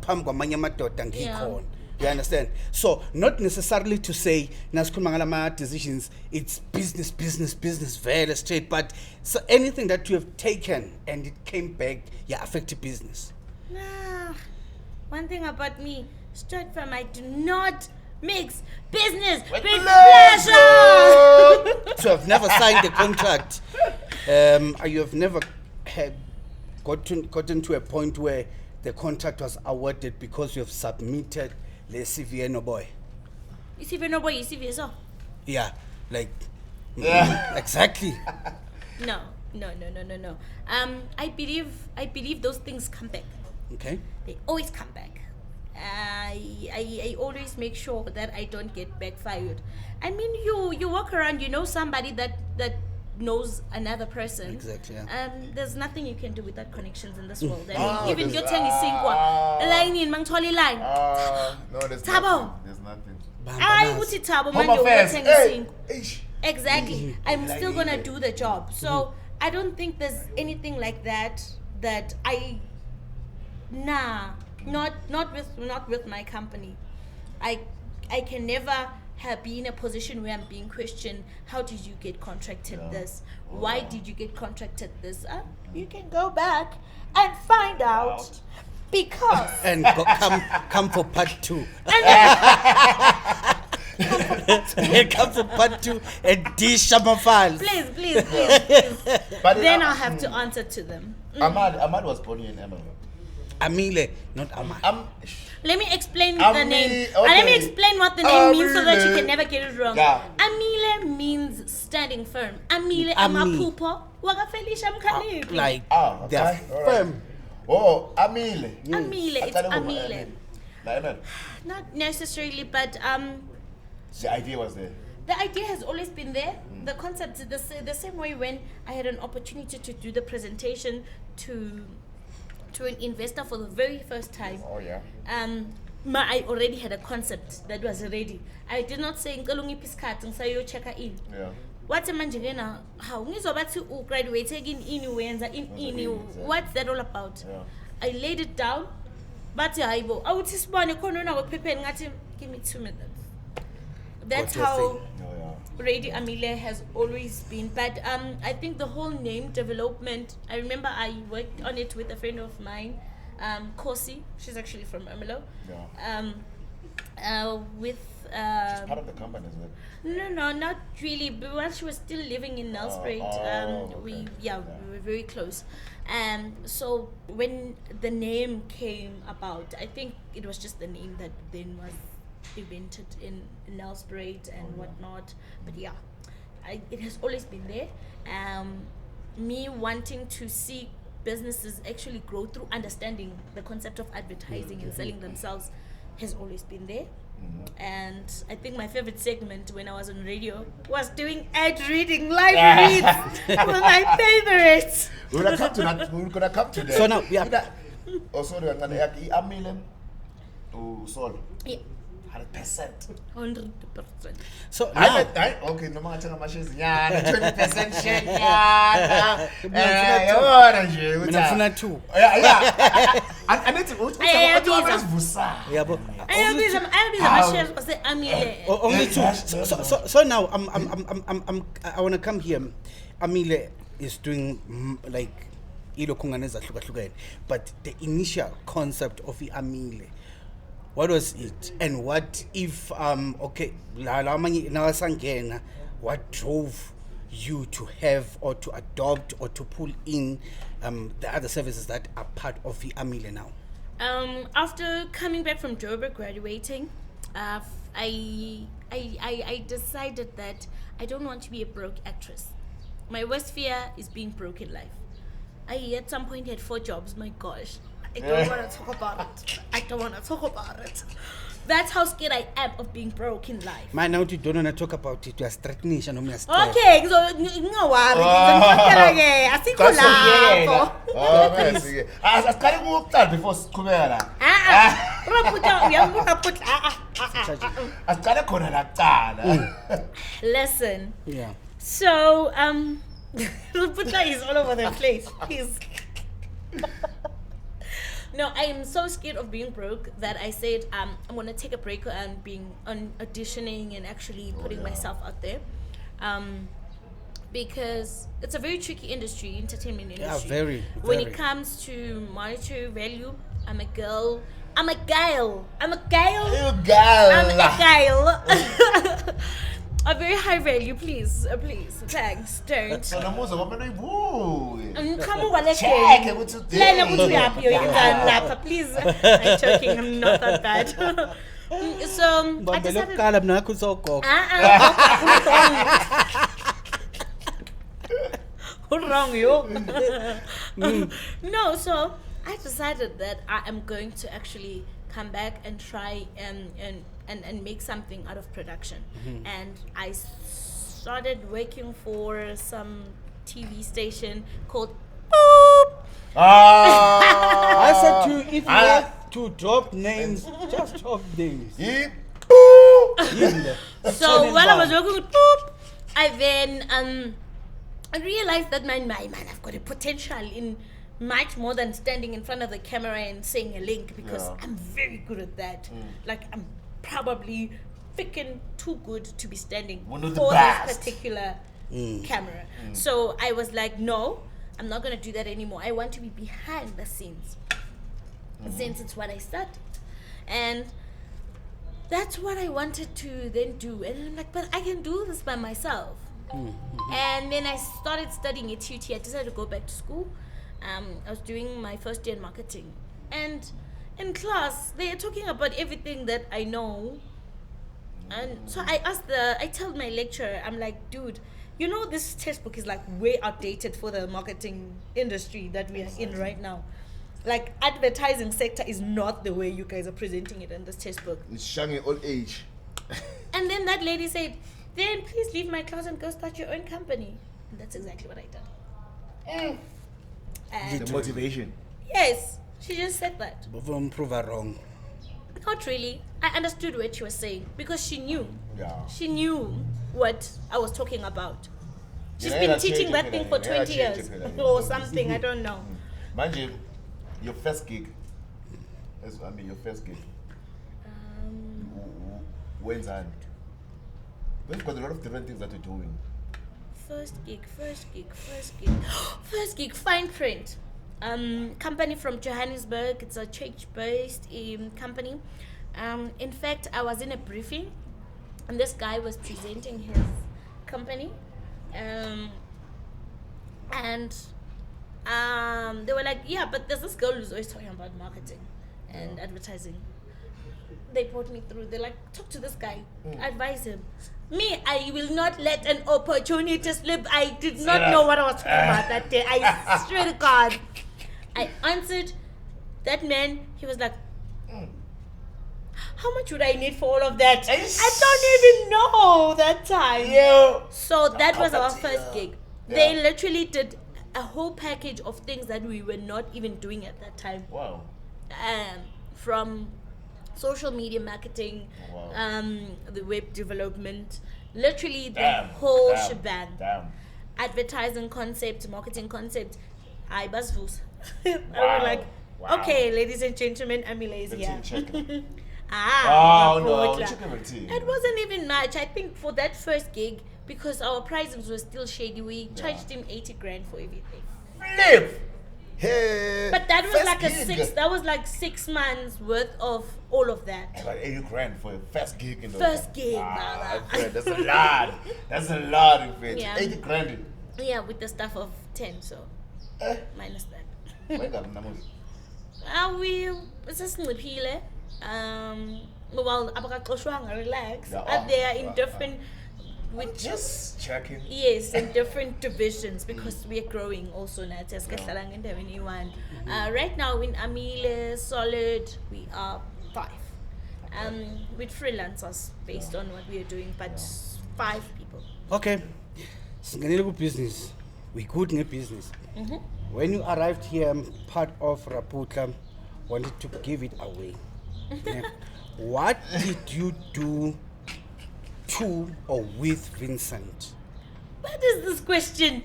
phambi kwamanye amadoda ngikhona. You understand? So not necessarily to say nasikhuluma ngalama decisions it's business very straight, but so anything that you have taken and it came back, affected business. Nah, one thing about me, straight from I do not mix business with pleasure. So I've never signed a contract. You have never gotten to a point where the contract was awarded because you have submitted the CV no boy. CV no boy, CV so. Yeah, like exactly. No. I believe those things come back. Okay. They always come back. I always make sure that I don't get backfired. I mean, you walk around, you know somebody that knows another person. Exactly. Yeah. There's nothing you can do without connections in this world. I mean, even your tennis sinkwa line in mangtholi line. No, there's Thabo. nothing. There's nothing. I uti Thabo man Home your affairs. tennis Hey. sinkwa. Exactly. I'm still gonna do the job. So I don't think there's anything like that I not with my company. I can never be in a position where I'm being questioned. How did you get contracted this? Why did you get contracted this? You can go back and find out. Because And come for part 2. Come for part 2 and dish my files. please. But Then I'll have to answer to them. Ahmad was born in Emma. Amile, not Ahmad. Let me explain the Amile, name. okay. Let me explain what the name means so that you Amile. can never get it wrong. Yeah. Amile means standing firm. Amile Ami. amaphupho wakafelisha mkhaliphi. Like Okay. they are All right. firm. Oh, Amile. Amile, it's Atala home, Amile. Like, man, Not necessarily, but the idea was there. the idea has always been there. The concept is the same way when I had an opportunity to do the presentation to an investor for the very first time. Oh yeah. I already had a concept that was ready. I did not say ngicela ungiphi isikhathi ngisayo-check in. Yeah. Wathi manje kena hawu ngizwa bathi ugraduate ini wenza ini, what's that all about? Yeah. I laid it down. Bathi hayibo awuthi sibone khona wena kwephepheni ngathi give me 2 minutes. That's Got your how Oh yeah. Radio Amelia has always been, but I think the whole name development. I remember I worked on it with a friend of mine, Kosi. She's actually from Ermelo. Yeah. With She's part of the company as well. no, not really. But while she was still living in Nelspruit, okay. we were very close. So when the name came about, I think it was just the name that then was invented in Nelspruit and whatnot. But yeah, it has always been there. Me wanting to see businesses actually grow through understanding the concept of advertising and selling themselves has always been there. And I think my favorite segment when I was on radio was doing ad reading, live reads. Were my favorites. We're gonna come to that. We're gonna come to that. So now, yeah. Also, we're gonna add Amilem. Oh, sorry. Yeah, 100%. 100%. So now, Okay, no matter how much is 20% share. Yeah. mina ngifuna 2. I need to. Yabo. Ayabiza ama-shares ase-Amile. Only 2. So now I want to come here. Amile is doing like ilokhungane ezahlukahlukene, but the initial concept of Amile, what was it, and what if okay, what drove you to have or to adopt or to pull in the other services that are part of Amile now? After coming back from Joburg, graduating, I decided that I don't want to be a broke actress. My worst fear is being broke in life. I at some point had 4 jobs. My gosh, I don't want to talk about it. That's how scared I am of being broke in life. Man, now you don't want to talk about it. You are threatening. Okay, so no worry. Asikho lapho. Oh, merci. Asiqale ukuqala before siqhubeka la. Asiqale khona la kuqala. Listen. Yeah. So, Ruputla is all over the place. He's no, I am so scared of being broke that I said I'm gonna take a break on auditioning and actually putting myself out there, because it's a very tricky industry, entertainment industry. Yeah, very. When it comes to monetary value, I'm a girl. A very high value, please, thanks, don't. So namuza kwamele uyibuke. Come Check ukuthi please. I'm joking, I'm not that bad. So I decided. What's wrong, you? No, so I decided that I am going to actually come back and try and make something out of production. And I started working for some TV station called Boop. I said to you, if you have to drop names, just drop names. So while I was working with Boop, I then I realized that man, I've got a potential in much more than standing in front of the camera and saying a link, because I'm very good at that. Like, I'm probably freaking too good to be standing for this particular camera. So I was like, no, I'm not going to do that anymore. I want to be behind the scenes, since it's what I studied. And that's what I wanted to then do. And I'm like, but I can do this by myself. And then I started studying at UT. I decided to go back to school. I was doing my first year in marketing, and in class they are talking about everything that I know. And so I told my lecturer, I'm like, dude, you know, this textbook is like way outdated for the marketing industry that we are in right now. Like, advertising sector is not the way you guys are presenting it in this textbook. It's showing old age. And then that lady said, then please leave my class and go start your own company. And that's exactly what I did. And The motivation. yes, she just said that. Prove her wrong. Not really. I understood what she was saying, because she knew. Yeah. She knew what I was talking about. She's Yeah, been yeah, teaching change that it, thing for yeah, 20 change years it, or something. I don't know. Mind you, your first gig. Your first gig. When's that? We've got a lot of different things that we're doing. First gig. First gig, fine print. Company from Johannesburg. It's a church-based company. In fact, I was in a briefing, and this guy was presenting his company, and they were like, yeah, but there's this girl who's always talking about marketing and advertising. They brought me through. They're like, talk to this guy, advise him. Me, I will not let an opportunity slip. I did not know what I was talking about that day. I swear to God. I answered that man. He was like, how much would I need for all of that? I don't even know that time. Yeah. So that was our first gig. They literally did a whole package of things that we were not even doing at that time. Wow. From social media marketing, the web development, literally the whole shebang. Advertising concept, marketing concept. I was like, okay, ladies and gentlemen, Amile is here. It wasn't even much. I think for that first gig, because our prices were still shady, we charged him 80 grand for everything. Flip! Hey, but that was first like gig. That was like 6 months worth of all of that. About 80 grand for a first gig in the first gig. That's a lot. That's a lot of it. Yeah. 80 grand. Yeah, with the staff of 10, so minus that. We sasinciphile. Well, abakaxoshwanga relax. They are in different with just checking. Yes, in different divisions because we are growing also now. Right now in Amile Solid we are 5. With freelancers based on what we are doing, but 5 people. Okay. Business. We good in business. When you arrived here, part of Raputla wanted to give it away. What did you do to or with Vincent? What is this question?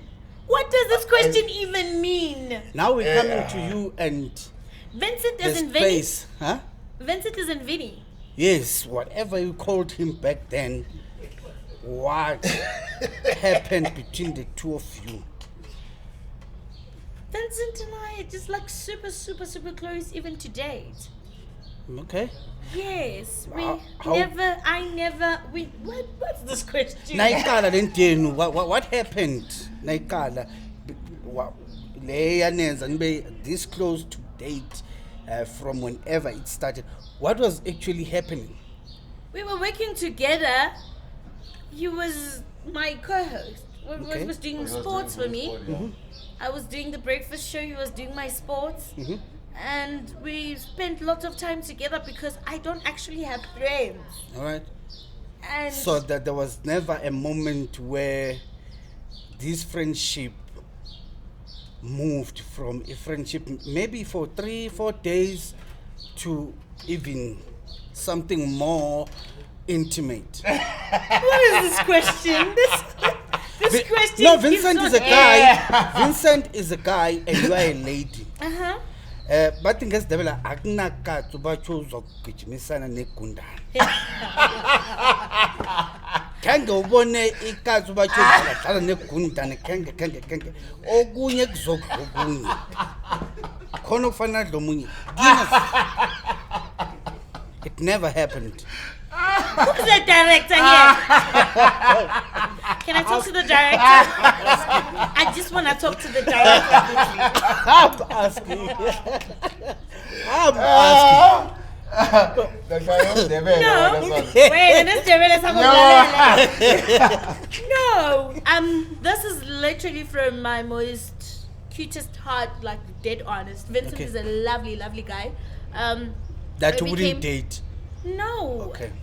What does this question even mean? Now we're coming to you and Vincent isn't Vinny. Huh? Vincent isn't Vinny. Yes, whatever you called him back then. What happened between the two of you? Vincent and I are just like super close even to date. Okay. Yes, what's this question? What happened? This close to date from whenever it started. What was actually happening? We were working together. He was my co-host. He was doing sports for me. I was doing the breakfast show. He was doing my sports. And we spent lots of time together because I don't actually have friends. All right. And so that there was never a moment where this friendship moved from a friendship maybe for 3-4 days to even something more intimate. What is this question? This question. No, Vincent is a guy. Vincent is a guy and you are a lady. But in case devela akunaka tubacho zokugijimisana negundana. Kenge ubone ikazi ubacho dlala negundana kenge okunye kuzokunye. Khona kufana dlomunye. It never happened. Who's the director here? Can I talk to the director? I just want to talk to the director. I'm asking. No. Wait, no. This is literally from my most cutest heart, like dead honest. Vincent is a lovely guy. That you wouldn't date? No. Okay.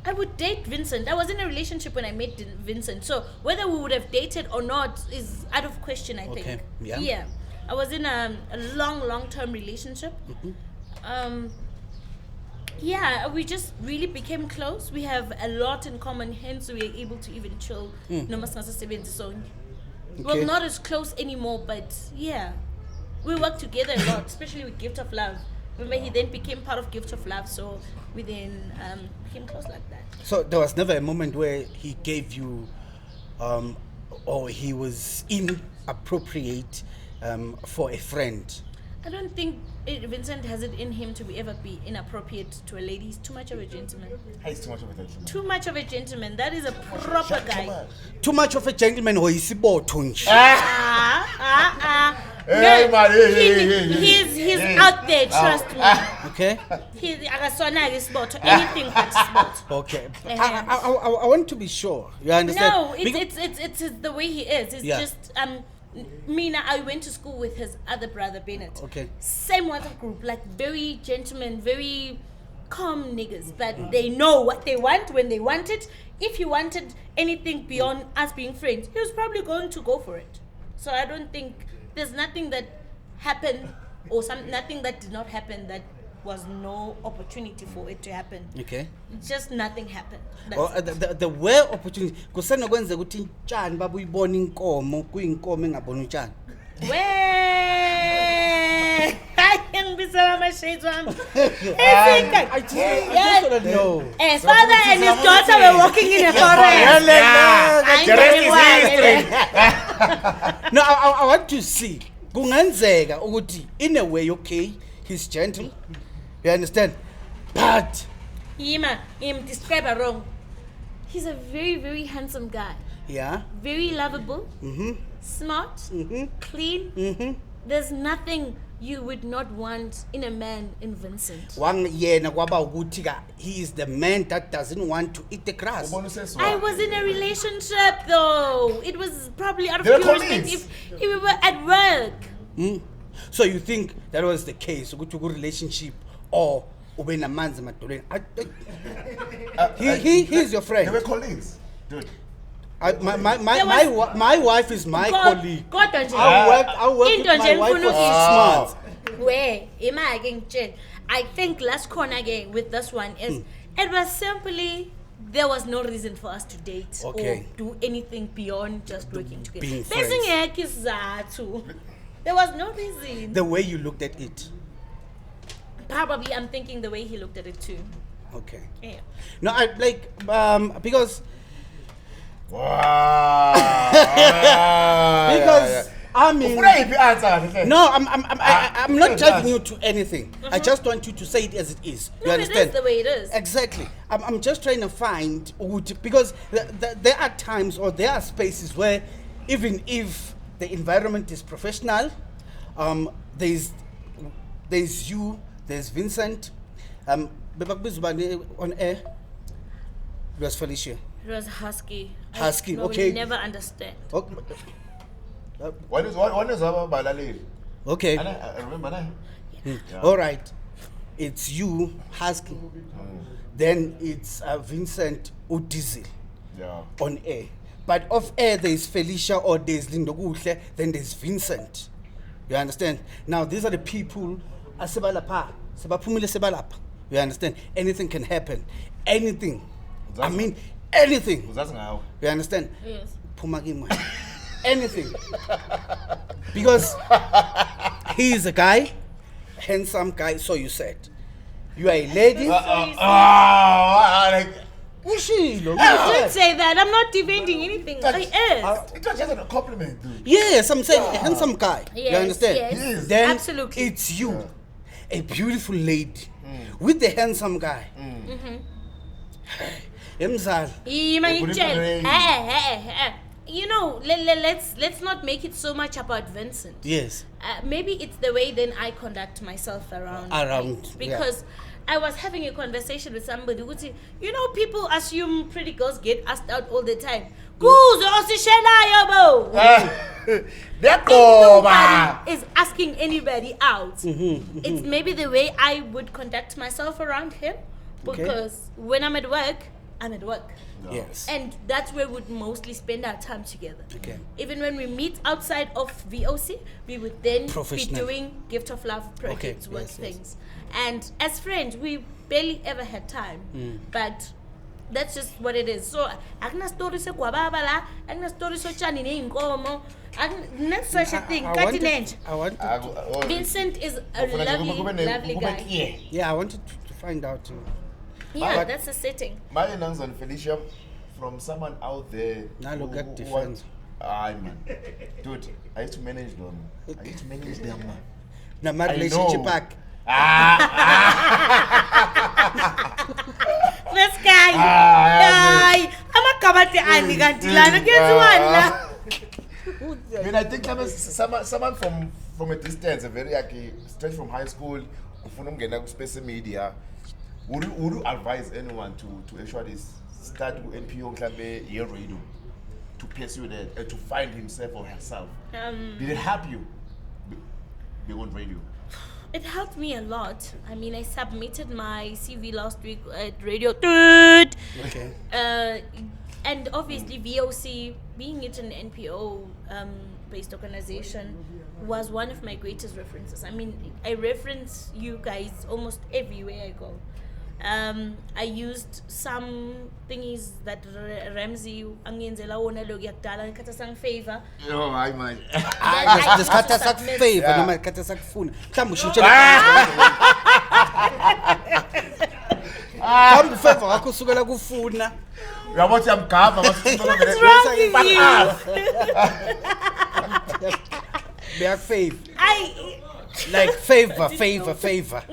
I would date Vincent. I was in a relationship when I met Vincent. So whether we would have dated or not is out of question, I think. Yeah. I was in a long-term relationship. Yeah, we just really became close. We have a lot in common, hence we are able to even chill. Well, not as close anymore, but yeah. We work together a lot, especially with Gift of Love. Remember, he then became part of Gift of Love, so we then became close like that. So there was never a moment where he gave you, or he was inappropriate for a friend. I don't think Vincent has it in him to ever be inappropriate to a lady. He's too much of a gentleman. He's too much of a gentleman. Too much of a gentleman. That is a proper guy. Too much of a gentleman or isibotho nje. Hey, No, man, hey. he's out there, trust me. Okay? He's anything but sport. Okay. I want to be sure. You understand? No, it's the way he is. It's Yeah. just Mina, I went to school with his other brother Bennett. Okay. Same WhatsApp group, like very gentlemen, very calm niggas, but they know what they want when they want it. If he wanted anything beyond us being friends, he was probably going to go for it. So I don't think there's nothing that happened or nothing that did not happen that was no opportunity for it to happen. Okay. Just nothing happened. Or the were opportunity kusenokwenza ukuthi intshani babuyibona inkomo kuyinkomo engabona utshani. Where ngibisela amashades wami. I just want to know. A father and his daughter were walking in a forest. No, I want to see. Kungenzeka ukuthi in a way, okay, he's gentle. You understand? But Him describe her wrong. He's a very, very handsome guy. yeah. Very lovable. Smart. Clean. There's nothing you would not want in a man in Vincent. Yena kwaba ukuthi ka he is the man that doesn't want to eat the grass. I was in a relationship though. It was probably out of They were curiosity colleagues. if we were at work. So you think that was the case? Ukuthi ku relationship or ube namanzi madolweni. He is your They friend. were colleagues. Dude. My wife is my colleague. Kodwa nje. I work with Into my nje wife for ngifuna 6 ukuyisho. months. Where imake ngitshela. I think last corner again with this one is it was simply there was no reason for us to date Okay. or do anything beyond just working together. being friends. Besingekho isizathu. There was no reason. The way you looked at it. Probably I'm thinking the way he looked at it too. Okay. Yeah. No, I like because I mean no, I'm not judging you to anything. I just want you to say it as it is. You No, understand? it is the way it is. Exactly. I'm just trying to find because there are times or there are spaces where even if the environment is professional, there's you, there's Vincent. Bebakubizwa on air. It was Felicia. It was husky. Husky, I okay. will never understand. Okay. One is Balalil. Okay. I remember now. Yeah. All right. It's you, Husky. Then it's Vincent Udizi Yeah. on air. But off air, there's Felicia or there's Lindo Guhle, then there's Vincent. You understand? Now, these are the people. Asebalapa, Sebapumile Sebalapa. You understand? Anything can happen. Anything. I mean, anything. You understand? Yes. Pumagimwa. Anything. Because he is a guy, handsome guy, so you said. You are a lady. Ushilo. I did say that. I'm not defending anything. I is. It was just a compliment, dude. Yes, I'm saying a handsome guy. Yes, You understand? yes. Then Absolutely. it's you, a beautiful lady, with the handsome guy. Emzal. You know, let's not make it so much about Vincent. Yes. Maybe it's the way then I conduct myself around. Because I was having a conversation with somebody who said, you know, people assume pretty girls get asked out all the time. Nobody is asking anybody out. It's maybe the way I would conduct myself around him. Because when I'm at work, I'm at work. No. Yes. And that's where we'd mostly spend our time together. Okay. Even when we meet outside of VOC, we would then be Professional. doing Gift of Love projects with yes, yes. things. And as friends, we barely ever had time. But That's just what it is. So akuna story se kwababa la, akuna story so chani neinkomo. Not such a thing. Vincent is a lovely guy. Yeah, I wanted to find out. Yeah, that's a setting. My announcement and Felicia, from someone out there. Now look at defense. Man. Dude, I used to manage them. Man. Now my relationship back. This guy. I'm a kabati ani gantilana get I think someone from a distance, a very straight from high school, from space media, would you advise anyone to actually start with NPO radio to pursue that, to find himself or herself? Did it help you beyond radio? It helped me a lot. I mean, I submitted my CV last week at Radio. Okay. And obviously, VOC, being it an NPO based organization, was one of my greatest references. I mean, I reference you guys almost everywhere I go. I used some thingies that Ramsey angenzela wona lo yakudala ngikhatha sangifavor. Oh, hayi man. Isikhatha sakufavor noma isikhatha sakufuna. Mhlawumbe ushintshele. Kambe favor wakho usukela kufuna. Uyabothi yamgava masifuna Beak favor. Like favor.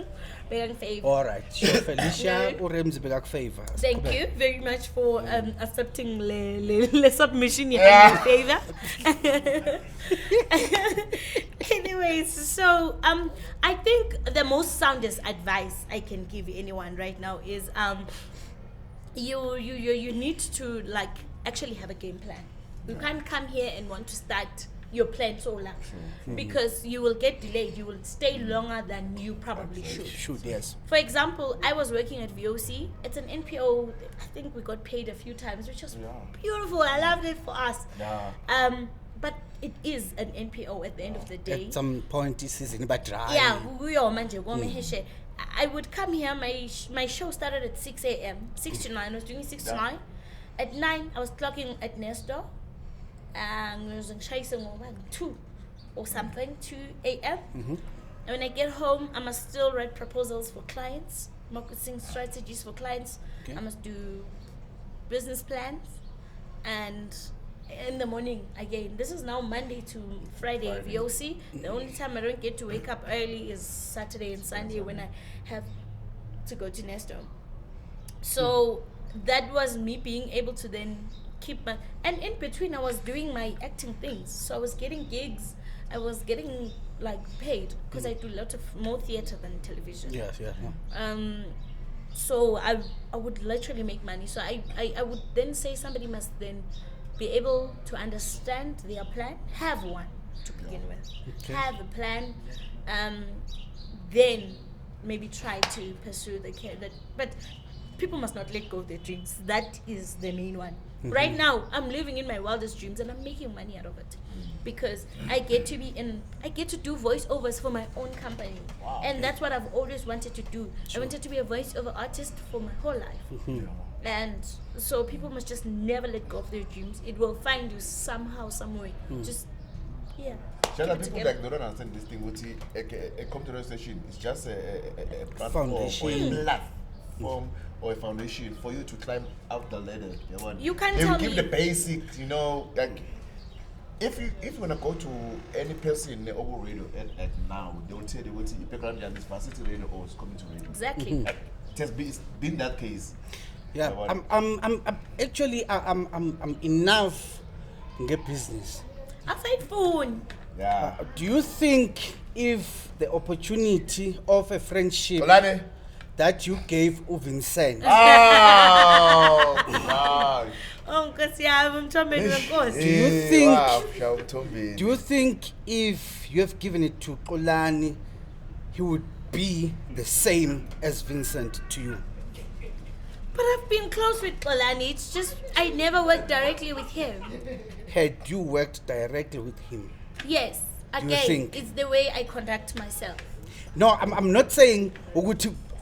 All right, sure. Felicia Uremzi Begak favor. Thank you very much for accepting the submission you have in favor. Anyways, so I think the most soundest advice I can give anyone right now is you need to like actually have a game plan. You can't come here and want to start your plan so long because you will get delayed. You will stay longer than you probably should. Yes. For example, I was working at VOC. It's an NPO. I think we got paid a few times, which was beautiful. I loved it for us. Yeah. But it is an NPO at the end of the day. At some point, this is in dry. Yeah, I would come here. My show started at 6 a.m. 6 to 9. I was doing 6 to 9. At 9, I was clocking at Nestor. And I was chasing over 2 or something, 2 a.m. And when I get home, I must still write proposals for clients, marketing strategies for clients. Okay. I must do business plans. And in the morning, again, this is now Monday to Friday, VOC. The only time I don't get to wake up early is Saturday and Sunday when I have to go to Nestor. So that was me being able to then keep my, and in between I was doing my acting things, so I was getting gigs, I was getting like paid because I do a lot of more theater than television. Yes. So I would literally make money. So I would then say somebody must then be able to understand their plan, have one to begin with, have a plan, then maybe try to pursue the care that, but people must not let go of their dreams. That is the main one. Right now, I'm living in my wildest dreams and I'm making money out of it because I get to do voiceovers for my own company. Wow. And that's what I've always wanted to do. Sure. I wanted to be a voiceover artist for my whole life. And so people must just never let go of their dreams. It will find you somehow, some way. Just, yeah. People like they don't understand this thing. A computer station is just a platform or a platform or a foundation for you to climb up the ladder. You can they tell will give me the basics, like if you wanna go to any person in the Obo radio at now, they will tell you what you pick around this facility radio or it's coming to radio. Exactly. It has been that case. Yeah, I'm actually enough in the business. Aside phone. Yeah. Do you think if the opportunity of a friendship that you gave Vincent. Do you think if you have given it to Kolani, he would be the same as Vincent to you? But I've been close with Kolani. It's just I never worked directly with him. Had you worked directly with him? Yes. Again, it's the way I conduct myself. No, I'm not saying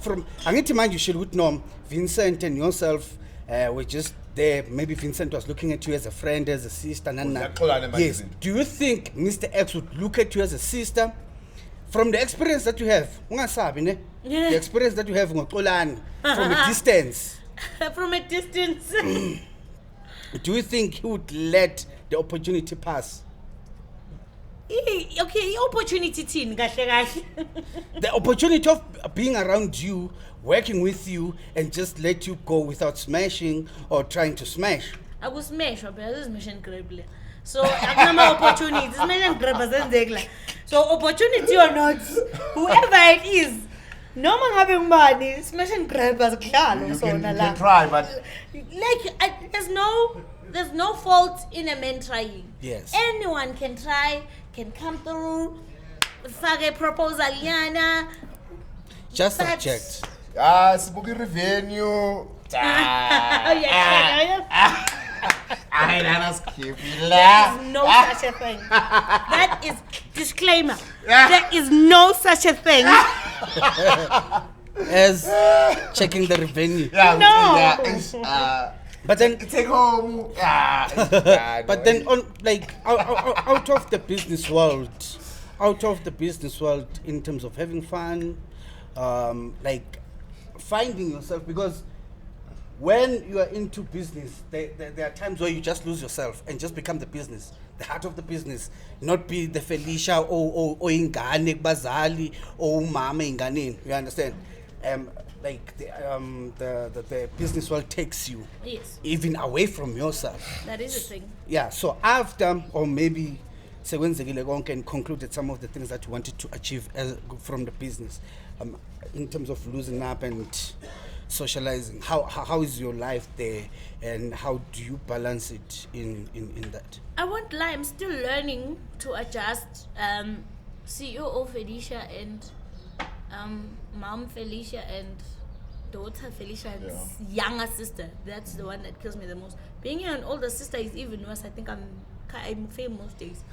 from I need to mind you should know Vincent and yourself we're just there. Maybe Vincent was looking at you as a friend, as a sister. Uyaxolana manje Yes. izinto. Do you think Mr. X would look at you as a sister? From the experience that you have, ungasabi ne? Yeah. The experience that you have ngoxolani, from a distance, From a distance. do you think he would let the opportunity pass? Okay, opportunity thini kahle kahle. The opportunity of being around you, working with you, and just let you go without smashing or trying to smash. Akusmash phela this is mission grab le. So akunama opportunities, mission grab azenzeki la. So opportunity or not, whoever it is, noma ngabe ngubani, smash and grab azikudlala You sona can la. try, but Like there's no fault in a man trying. Yes. Anyone can try, can come through, fake proposal yana. Just But- object. sibuka revenue. Oh yeah, Hayi lana sikhiphi there is no such a thing. That is disclaimer. There is no such a thing. As checking the revenue. Yeah, No. yeah, But then, take home. but then, on like out of the business world, in terms of having fun, like finding yourself, because when you are into business, there are times where you just lose yourself and just become the business, the heart of the business, not be the Felicia or ingane kubazali or umama inganeni. You understand? Like the business world takes you Yes, even away from yourself. that is a thing. Yeah. So after, or maybe sekwenzekile konke and concluded some of the things that you wanted to achieve from the business, in terms of losing up and socializing, how is your life there, and how do you balance it in that? I won't lie, I'm still learning to adjust. CEO Felicia and mom Felicia and daughter Felicia's younger sister. That's the one that kills me the most. Being an older sister is even worse. I think I'm fail most days.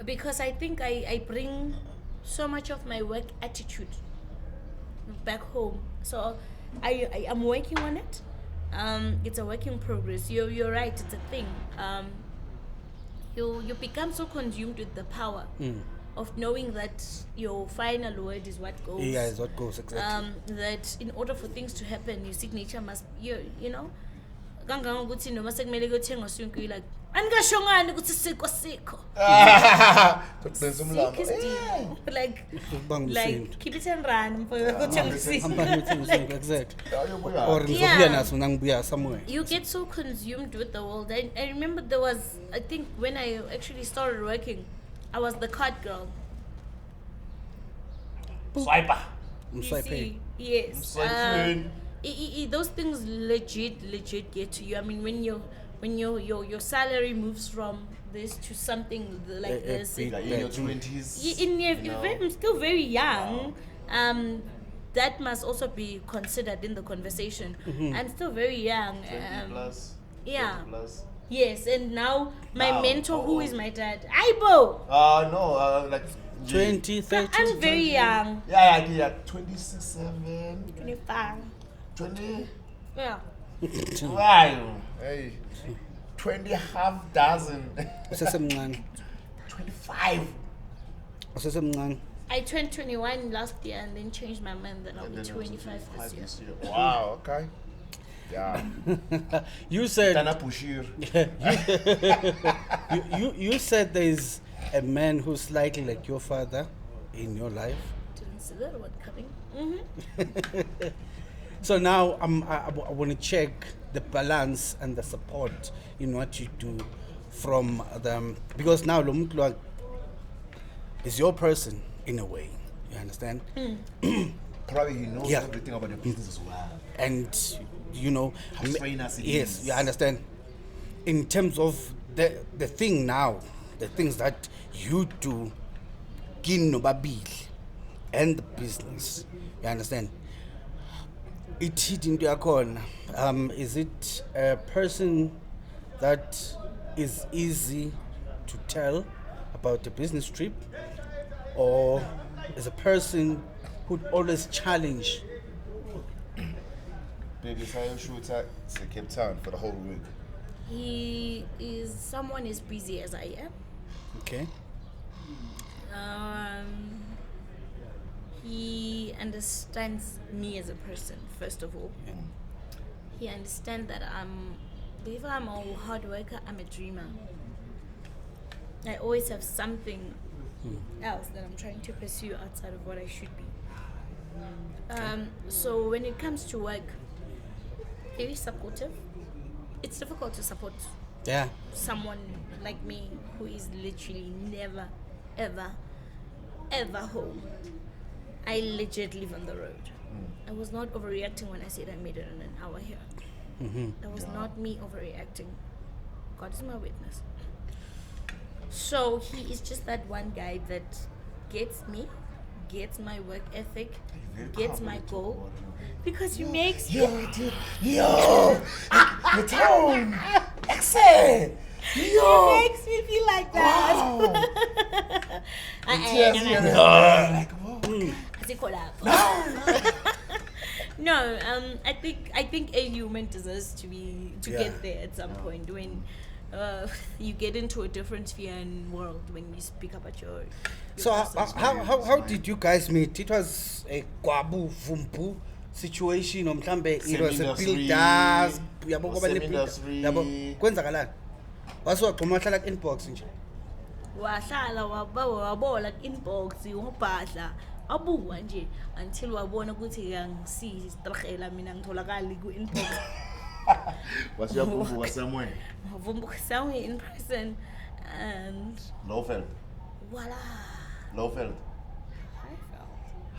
Because I think I bring so much of my work attitude back home. So I am working on it. It's a work in progress. You're right, it's a thing. You become so consumed with the power of knowing that your final word is what goes. Yeah, is what goes exactly. That in order for things to happen, your signature must, you know, kangangokuthi noma sekumele kuyothengwa usuku, you're like, angikashongani ukuthi sikho. Kuqinisa umlamo. Sick is deep. Ukubanga Like usinto. keep it and run for kuthenga Hamba ngiyothenga usiku. usinto, exactly. Uyabuya. Or ngizobuya naso nangibuya somewhere. You get so consumed with the world. I remember there was, I think when I actually started working, I was the card girl. Swiper. You Mswipe. see, yes. Swiping. Those things legit get to you. I mean, when your salary moves from this to something like this, big- Like in your 20s. I'm still very young. That must also be considered in the conversation. I'm still very young. 20 plus. yeah. 20 plus. Yes, and now my Wow, mentor, how who old? is my dad, Aibo. No, like 20, 30. I'm very young. Yeah, 27, 25. 20. Yeah. Wow. Hey. 20 half dozen. Usesemncane. 25. Usesemncane. I turned 21 last year and then changed my mind that I'll And be then 25 this year. Wow, okay. Yeah. You said Tana Pushir. you said there is a man who's slightly like your father in your life. Didn't see that one coming. So now I want to check the balance and the support in what you do from them, because now lo muntu lo is your person in a way. You understand? Probably he knows Yeah. everything about the business as well. And you know, Train us in yes, this. you understand. In terms of the thing now, the things that you do, kin nobabili, and the business, you understand. It hit into your corner. Is it a person that is easy to tell about the business trip, or is a person who'd always challenge? Baby Sayo shooter to Cape Town for the whole week. He is someone as busy as I am. Okay. He understands me as a person, first of all. Yeah. He understands that if I'm a hard worker, I'm a dreamer. I always have something else that I'm trying to pursue outside of what I should be. So when it comes to work, very supportive. It's difficult to support Yeah. someone like me who is literally never, ever, ever home. I legit live on the road. I was not overreacting when I said I made it in an hour here. That was not me overreacting. God is my witness. So he is just that one guy that gets me, gets my work ethic, gets my goal, because he makes Yo, the town, excellent. Yo, he makes me feel like that. wow. Like, whoa. No, I think a human deserves to get there at some point when you get into a different sphere and world when you speak about your So person. how did you guys meet? It was a kwabu vumbu situation or mhlambe it was a Same builders industry, yabo or ngoba same ne industry. yabo kwenzakalani? Wasuwagquma hlala inbox nje. wahlala wabola inbox wabhadla abuka nje until wabona ukuthi angisistrahela mina ngitholakala ku inbox What's your boo somewhere? wavumbuka somewhere in person and Lowfeld. voila. Lowfeld.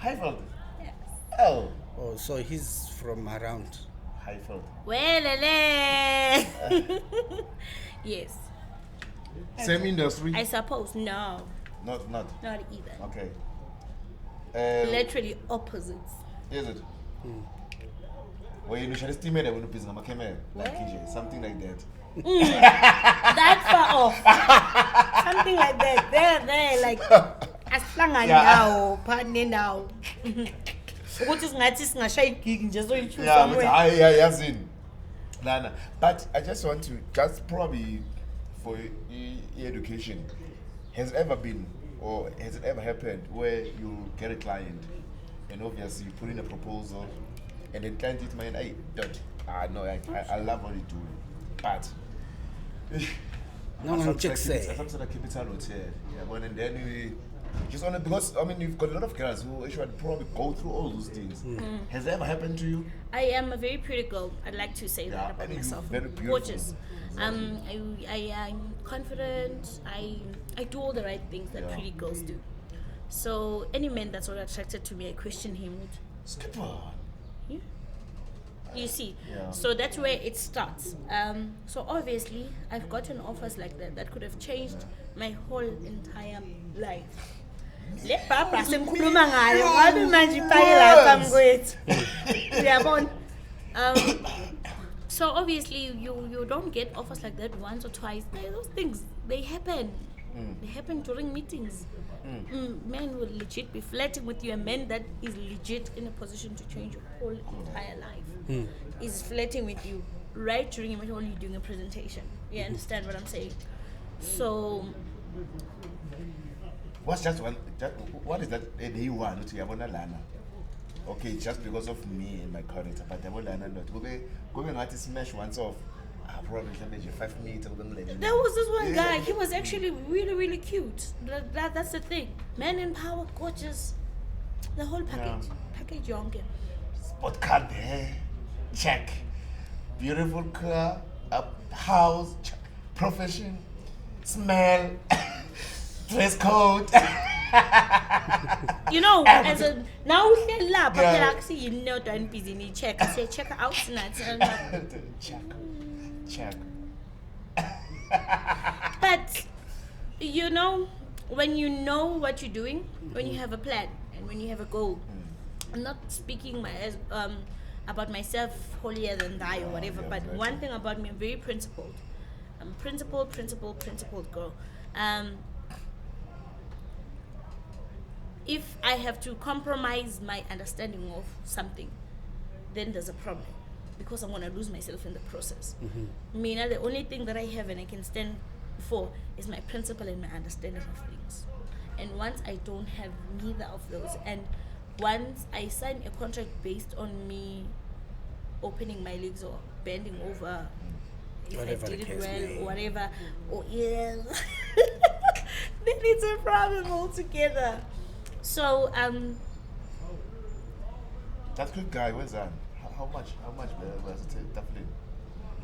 Highfeld. Yes. Oh. Oh, so he's from around. Highfeld. Welele. Yes. Same industry? I suppose no, Not. not even. Okay. Literally opposites. Is it? Well, you should estimate when you busy on camera, like something like that. That far off. Something like that. There, like asihlangani nawo, phane nawo. Ukuthi singathi singashaya igig nje so you choose Yeah, but somewhere. yes, in. Nana. But I just want to, just probably for education, has it ever been or has it ever happened where you get a client and obviously you put in a proposal and then client it mind, hey, don't. No, I love what you do, but No, check say. I thought keep it out here. Yeah, but and then we just on it because I mean you've got a lot of girls who should probably go through all those things. Has it ever happened to you? I am a very pretty girl. I'd like to say Yeah, that about and you're myself. very beautiful. Gorgeous. I am confident. I do all the right things that Yeah. pretty girls do. So any man that's not attracted to me, I question him. Skipper. Yeah. You see, Yeah. so that's where it starts. So obviously, I've gotten offers like that could have changed my whole entire life. Le papa sengikhuluma ngayo ngabe manje iphake lapha mkwethu. Uyabona? So obviously you don't get offers like that once or twice. Those things they happen. They happen during meetings. Men will legit be flirting with you. A man that is legit in a position to change your whole entire life is flirting with you right during when you're doing a presentation. You understand what I'm saying? So What's just one? What is that? Day one to Yabona Lana. Okay, just because of me and my character, but Yabona Lana not. Go and smash once off. Probably maybe 5 minutes. there was this one guy. He was actually really, really cute. That's the thing. Man in power, gorgeous. The whole package. Package yonke. Sport car there. Check. Beautiful car. A house. Check. Profession. Smell. Dress code. You know, as a now we can laugh, but Yeah. actually you know don't busy need check. I say check her out tonight. Check. But you know, when you know what you're doing, when you have a plan and when you have a goal. I'm not speaking about myself holier than thou or whatever, yeah, but exactly. one thing about me, I'm very principled. I'm a principled girl. If I have to compromise my understanding of something, then there's a problem. because I'm gonna lose myself in the process. Mina, the only thing that I have and I can stand for is my principle and my understanding of things. And once I don't have neither of those, and once I sign a contract based on me opening my legs or bending over, if Whatever I did the it case well may. or whatever, or then it's a problem altogether. So That good guy, where's that? How much was it? Definitely.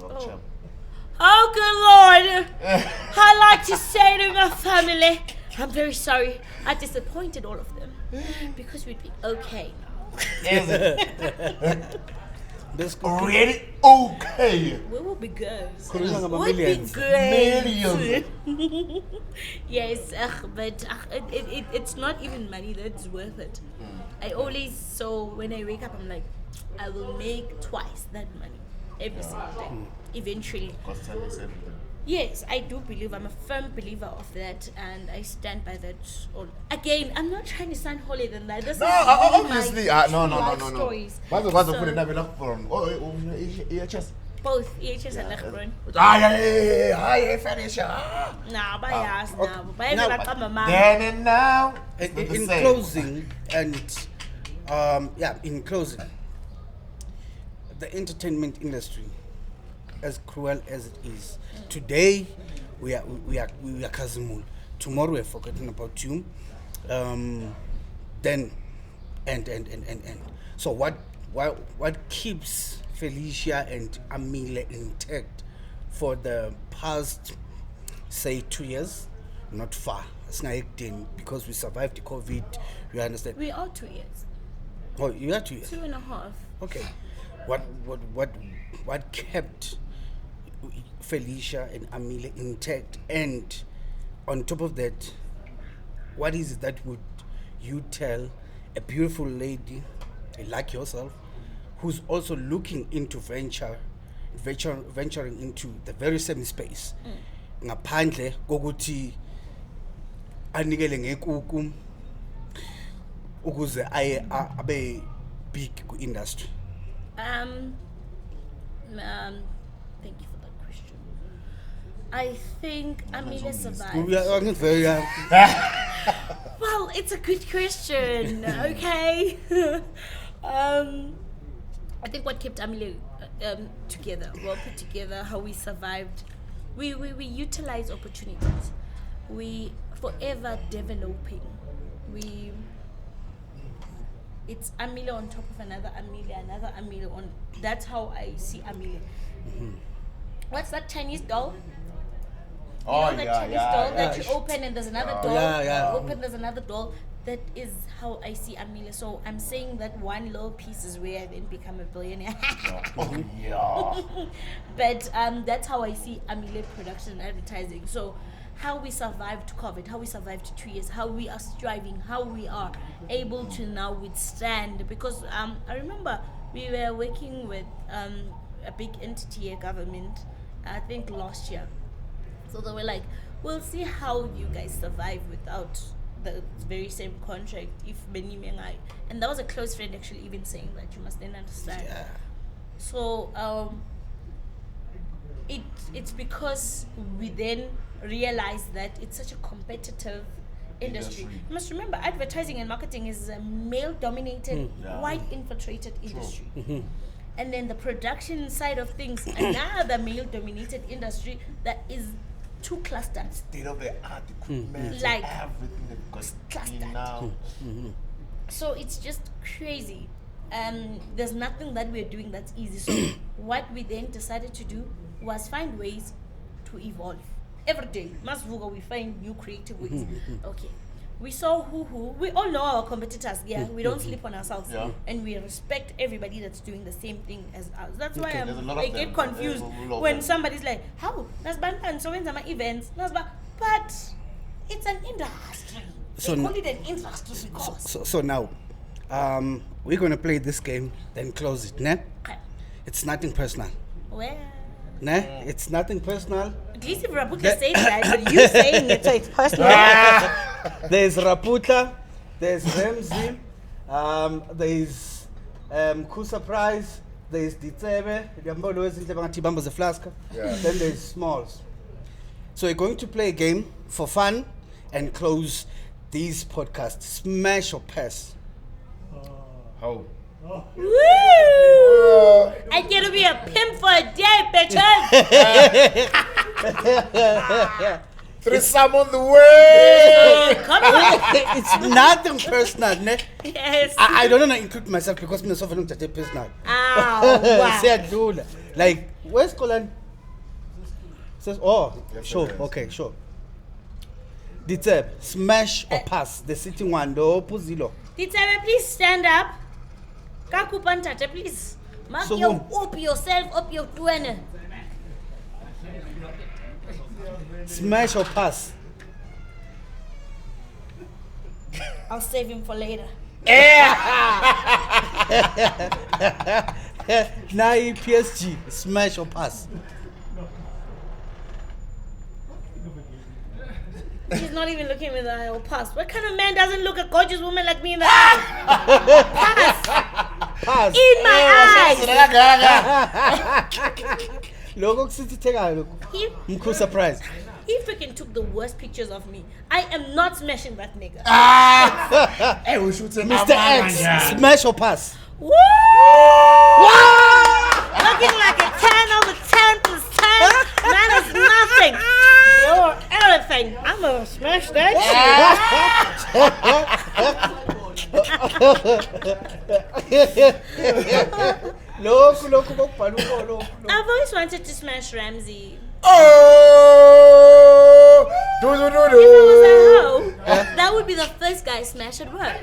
Oh. Oh, good Lord! I like to say to my family, I'm very sorry. I disappointed all of them because we'd be okay now. Is it This could really okay? We will be good. Khuluma ngama We'll be millions. great. Millions. Yes, but it's not even money that's worth it. I always, so when I wake up, I'm like, I will make twice that money every single day. Eventually. Because time is everything. Yes, I do believe. I'm a firm believer of that, and I stand by that. Again, I'm not trying to sound holier than that. This No, is really obviously. my No. life stories. What's the So, food that we look for? EHS. both EHS and Legbron. Yeah, finish. Nah, bias okay. now. By Now, every come mama. Then and now. in closing, and in closing, the entertainment industry, as cruel as it is, today we are Kazimul. Tomorrow we're forgetting about you. Then and. So what keeps Felicia and Amile intact for the past, say, 2 years? Not far. It's not 18 because we survived the COVID. You understand? We are 2 years. Oh, you are 2 years. 2.5. Okay. What kept Felicia and Amile intact? And on top of that, what is it that would you tell a beautiful lady like yourself, who's also looking into venturing into the very same space, ngaphandle kokuthi anikele ngekuku ukuze abe big ku-industry? Thank you for that question. I think Amile survived. We are not very Well, it's a good question. Okay. I think what kept Amile together, well put together, how we survived. We utilize opportunities. We forever developing. It's Amile on top of another Amile on. That's how I see Amile. What's that Chinese doll? You know that Chinese doll that you open and there's another doll. Yeah. You open, there's another doll. That is how I see Amile. So I'm saying that one little piece is where I then become a billionaire. But that's how I see Amile production and advertising. So how we survived COVID, how we survived 2 years, how we are striving, how we are able to now withstand. Because I remember we were working with a big entity, a government, I think last year. So they were like, we'll see how you guys survive without the very same contract if Benny and I. And that was a close friend actually even saying that you must then understand. Yeah. So it's because we then realized that it's such a competitive industry. You must remember, advertising and marketing is a male-dominated, white-infiltrated industry. And then the production side of things, another male-dominated industry that is too clustered. State of the art equipment, Like, everything that goes clustered. now. So it's just crazy. There's nothing that we're doing that's easy. So what we then decided to do was find ways to evolve. Every day, Masvuga, we find new creative ways. Okay. We saw who. We all know our competitors. Yeah, we don't sleep on ourselves, and we respect everybody that's doing the same thing as us. That's why There's a lot of I get them. confused There's a lot of when them. somebody's like, "How? Nasban and so when some events, Nasba," but it's an industry. So They n- call it an industry because. So now, we're gonna play this game, then close it. Ne? Okay. It's nothing personal. Well, Ne? It's nothing personal. at least if Rabuka says that, but you saying it, so it's personal. There's Raputla, there's Ramsey, there's Ku Surprise, There's Ditsebe, the flask. Yeah. Then there's smalls. So we're going to play a game for fun and close these podcasts. Smash or pass? How? Woo! I get to be a pimp for a day, bitches. Threesome on the way! Come on. It's nothing personal, ne? Yes. I don't want to include myself because I'm so personal. Ow, wow. Say like, where's Colin? Says, oh, sure, okay, sure. Ditseb, smash or pass? The sitting one, the opposilo. Ditsebe, please stand up. Kakupantate, please. Mark So your who? up yourself, up your duene. Smash or pass? I'll save him for later. Now PSG, smash or pass? He's not even looking me in the eye or pass. What kind of man doesn't look a gorgeous woman like me in the eye? Pass. Pass. In my eyes. Logo City Tega, He, I'm surprised. he freaking took the worst pictures of me. I am not smashing that nigga. Hey, we should say Mr. X, smash or pass? Woo! Looking like a 10 over 10 plus 10. That is nothing. You're everything. I'm gonna smash that I've always wanted to smash Ramsey. Oh! Do, do, do, If it was a do. hoe, that would be the first guy smash at work.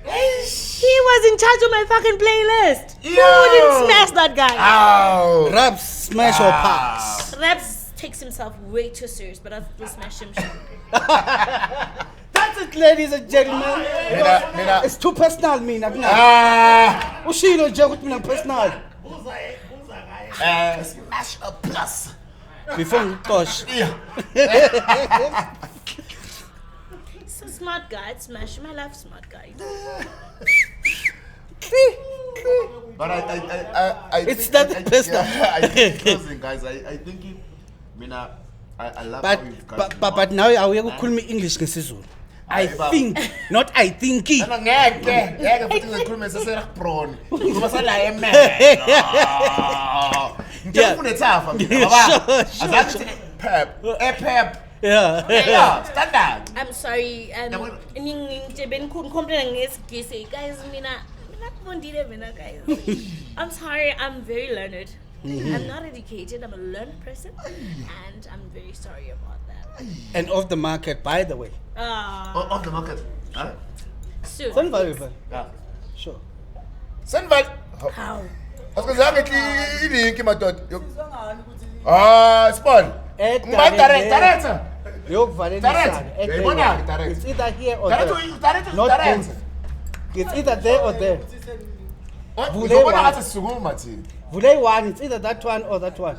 He was in charge of my fucking playlist. Who wouldn't smash that guy? Ow! Raps, smash or pass? Raps takes himself way too serious, but I will smash him. That's it, ladies and gentlemen. Mina. It's too personal, me. Ah! Ushilo joke with personal. Smash a plus. Before we touch. Yeah. He's a smart guy. I'd smash him. I love smart guys. But I It's think- not personal. Yeah, I think closing, guys. I think it, Mina, I love how you guys But now I will call me English ngesizulu. I think, not I think. ngeke futhi ngikhulume seseraprone ngoba sala eman ngeke ufune thafa mina baba azathi pep yeah standard I'm sorry. Guys, guys. I'm sorry. I'm very learned. I'm not educated. I'm a learned person, and I'm very sorry about that. And off the market, by the way. off the market huh Soon. Sunval. yeah Sure. Sunval How? asikuzange ilink madoda small Direct. director It's either here or Direct, there. direct, Not direct. both. It's either there or there. uzobona ngathi sisukuma thina Vule one, it's either that one or that one.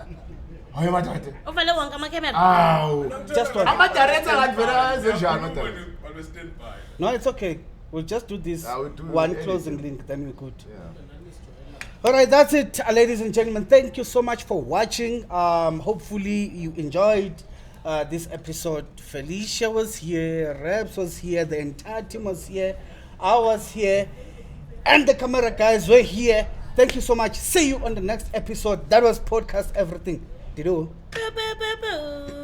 hayi madoda Ovale wonke ama-camera. aw Just one. ama-director ngathi vele zenjani madoda No, it's okay. We'll just do this Yeah, we'll do one anything. closing link, then we're good. yeah. All right, that's it, ladies and gentlemen. Thank you so much for watching. Hopefully you enjoyed this episode. Felicia was here, Rebs was here, the entire team was here, I was here, and the camera guys were here. Thank you so much. See you on the next episode. That was podcast everything. Did you? Boo, boo, boo, boo.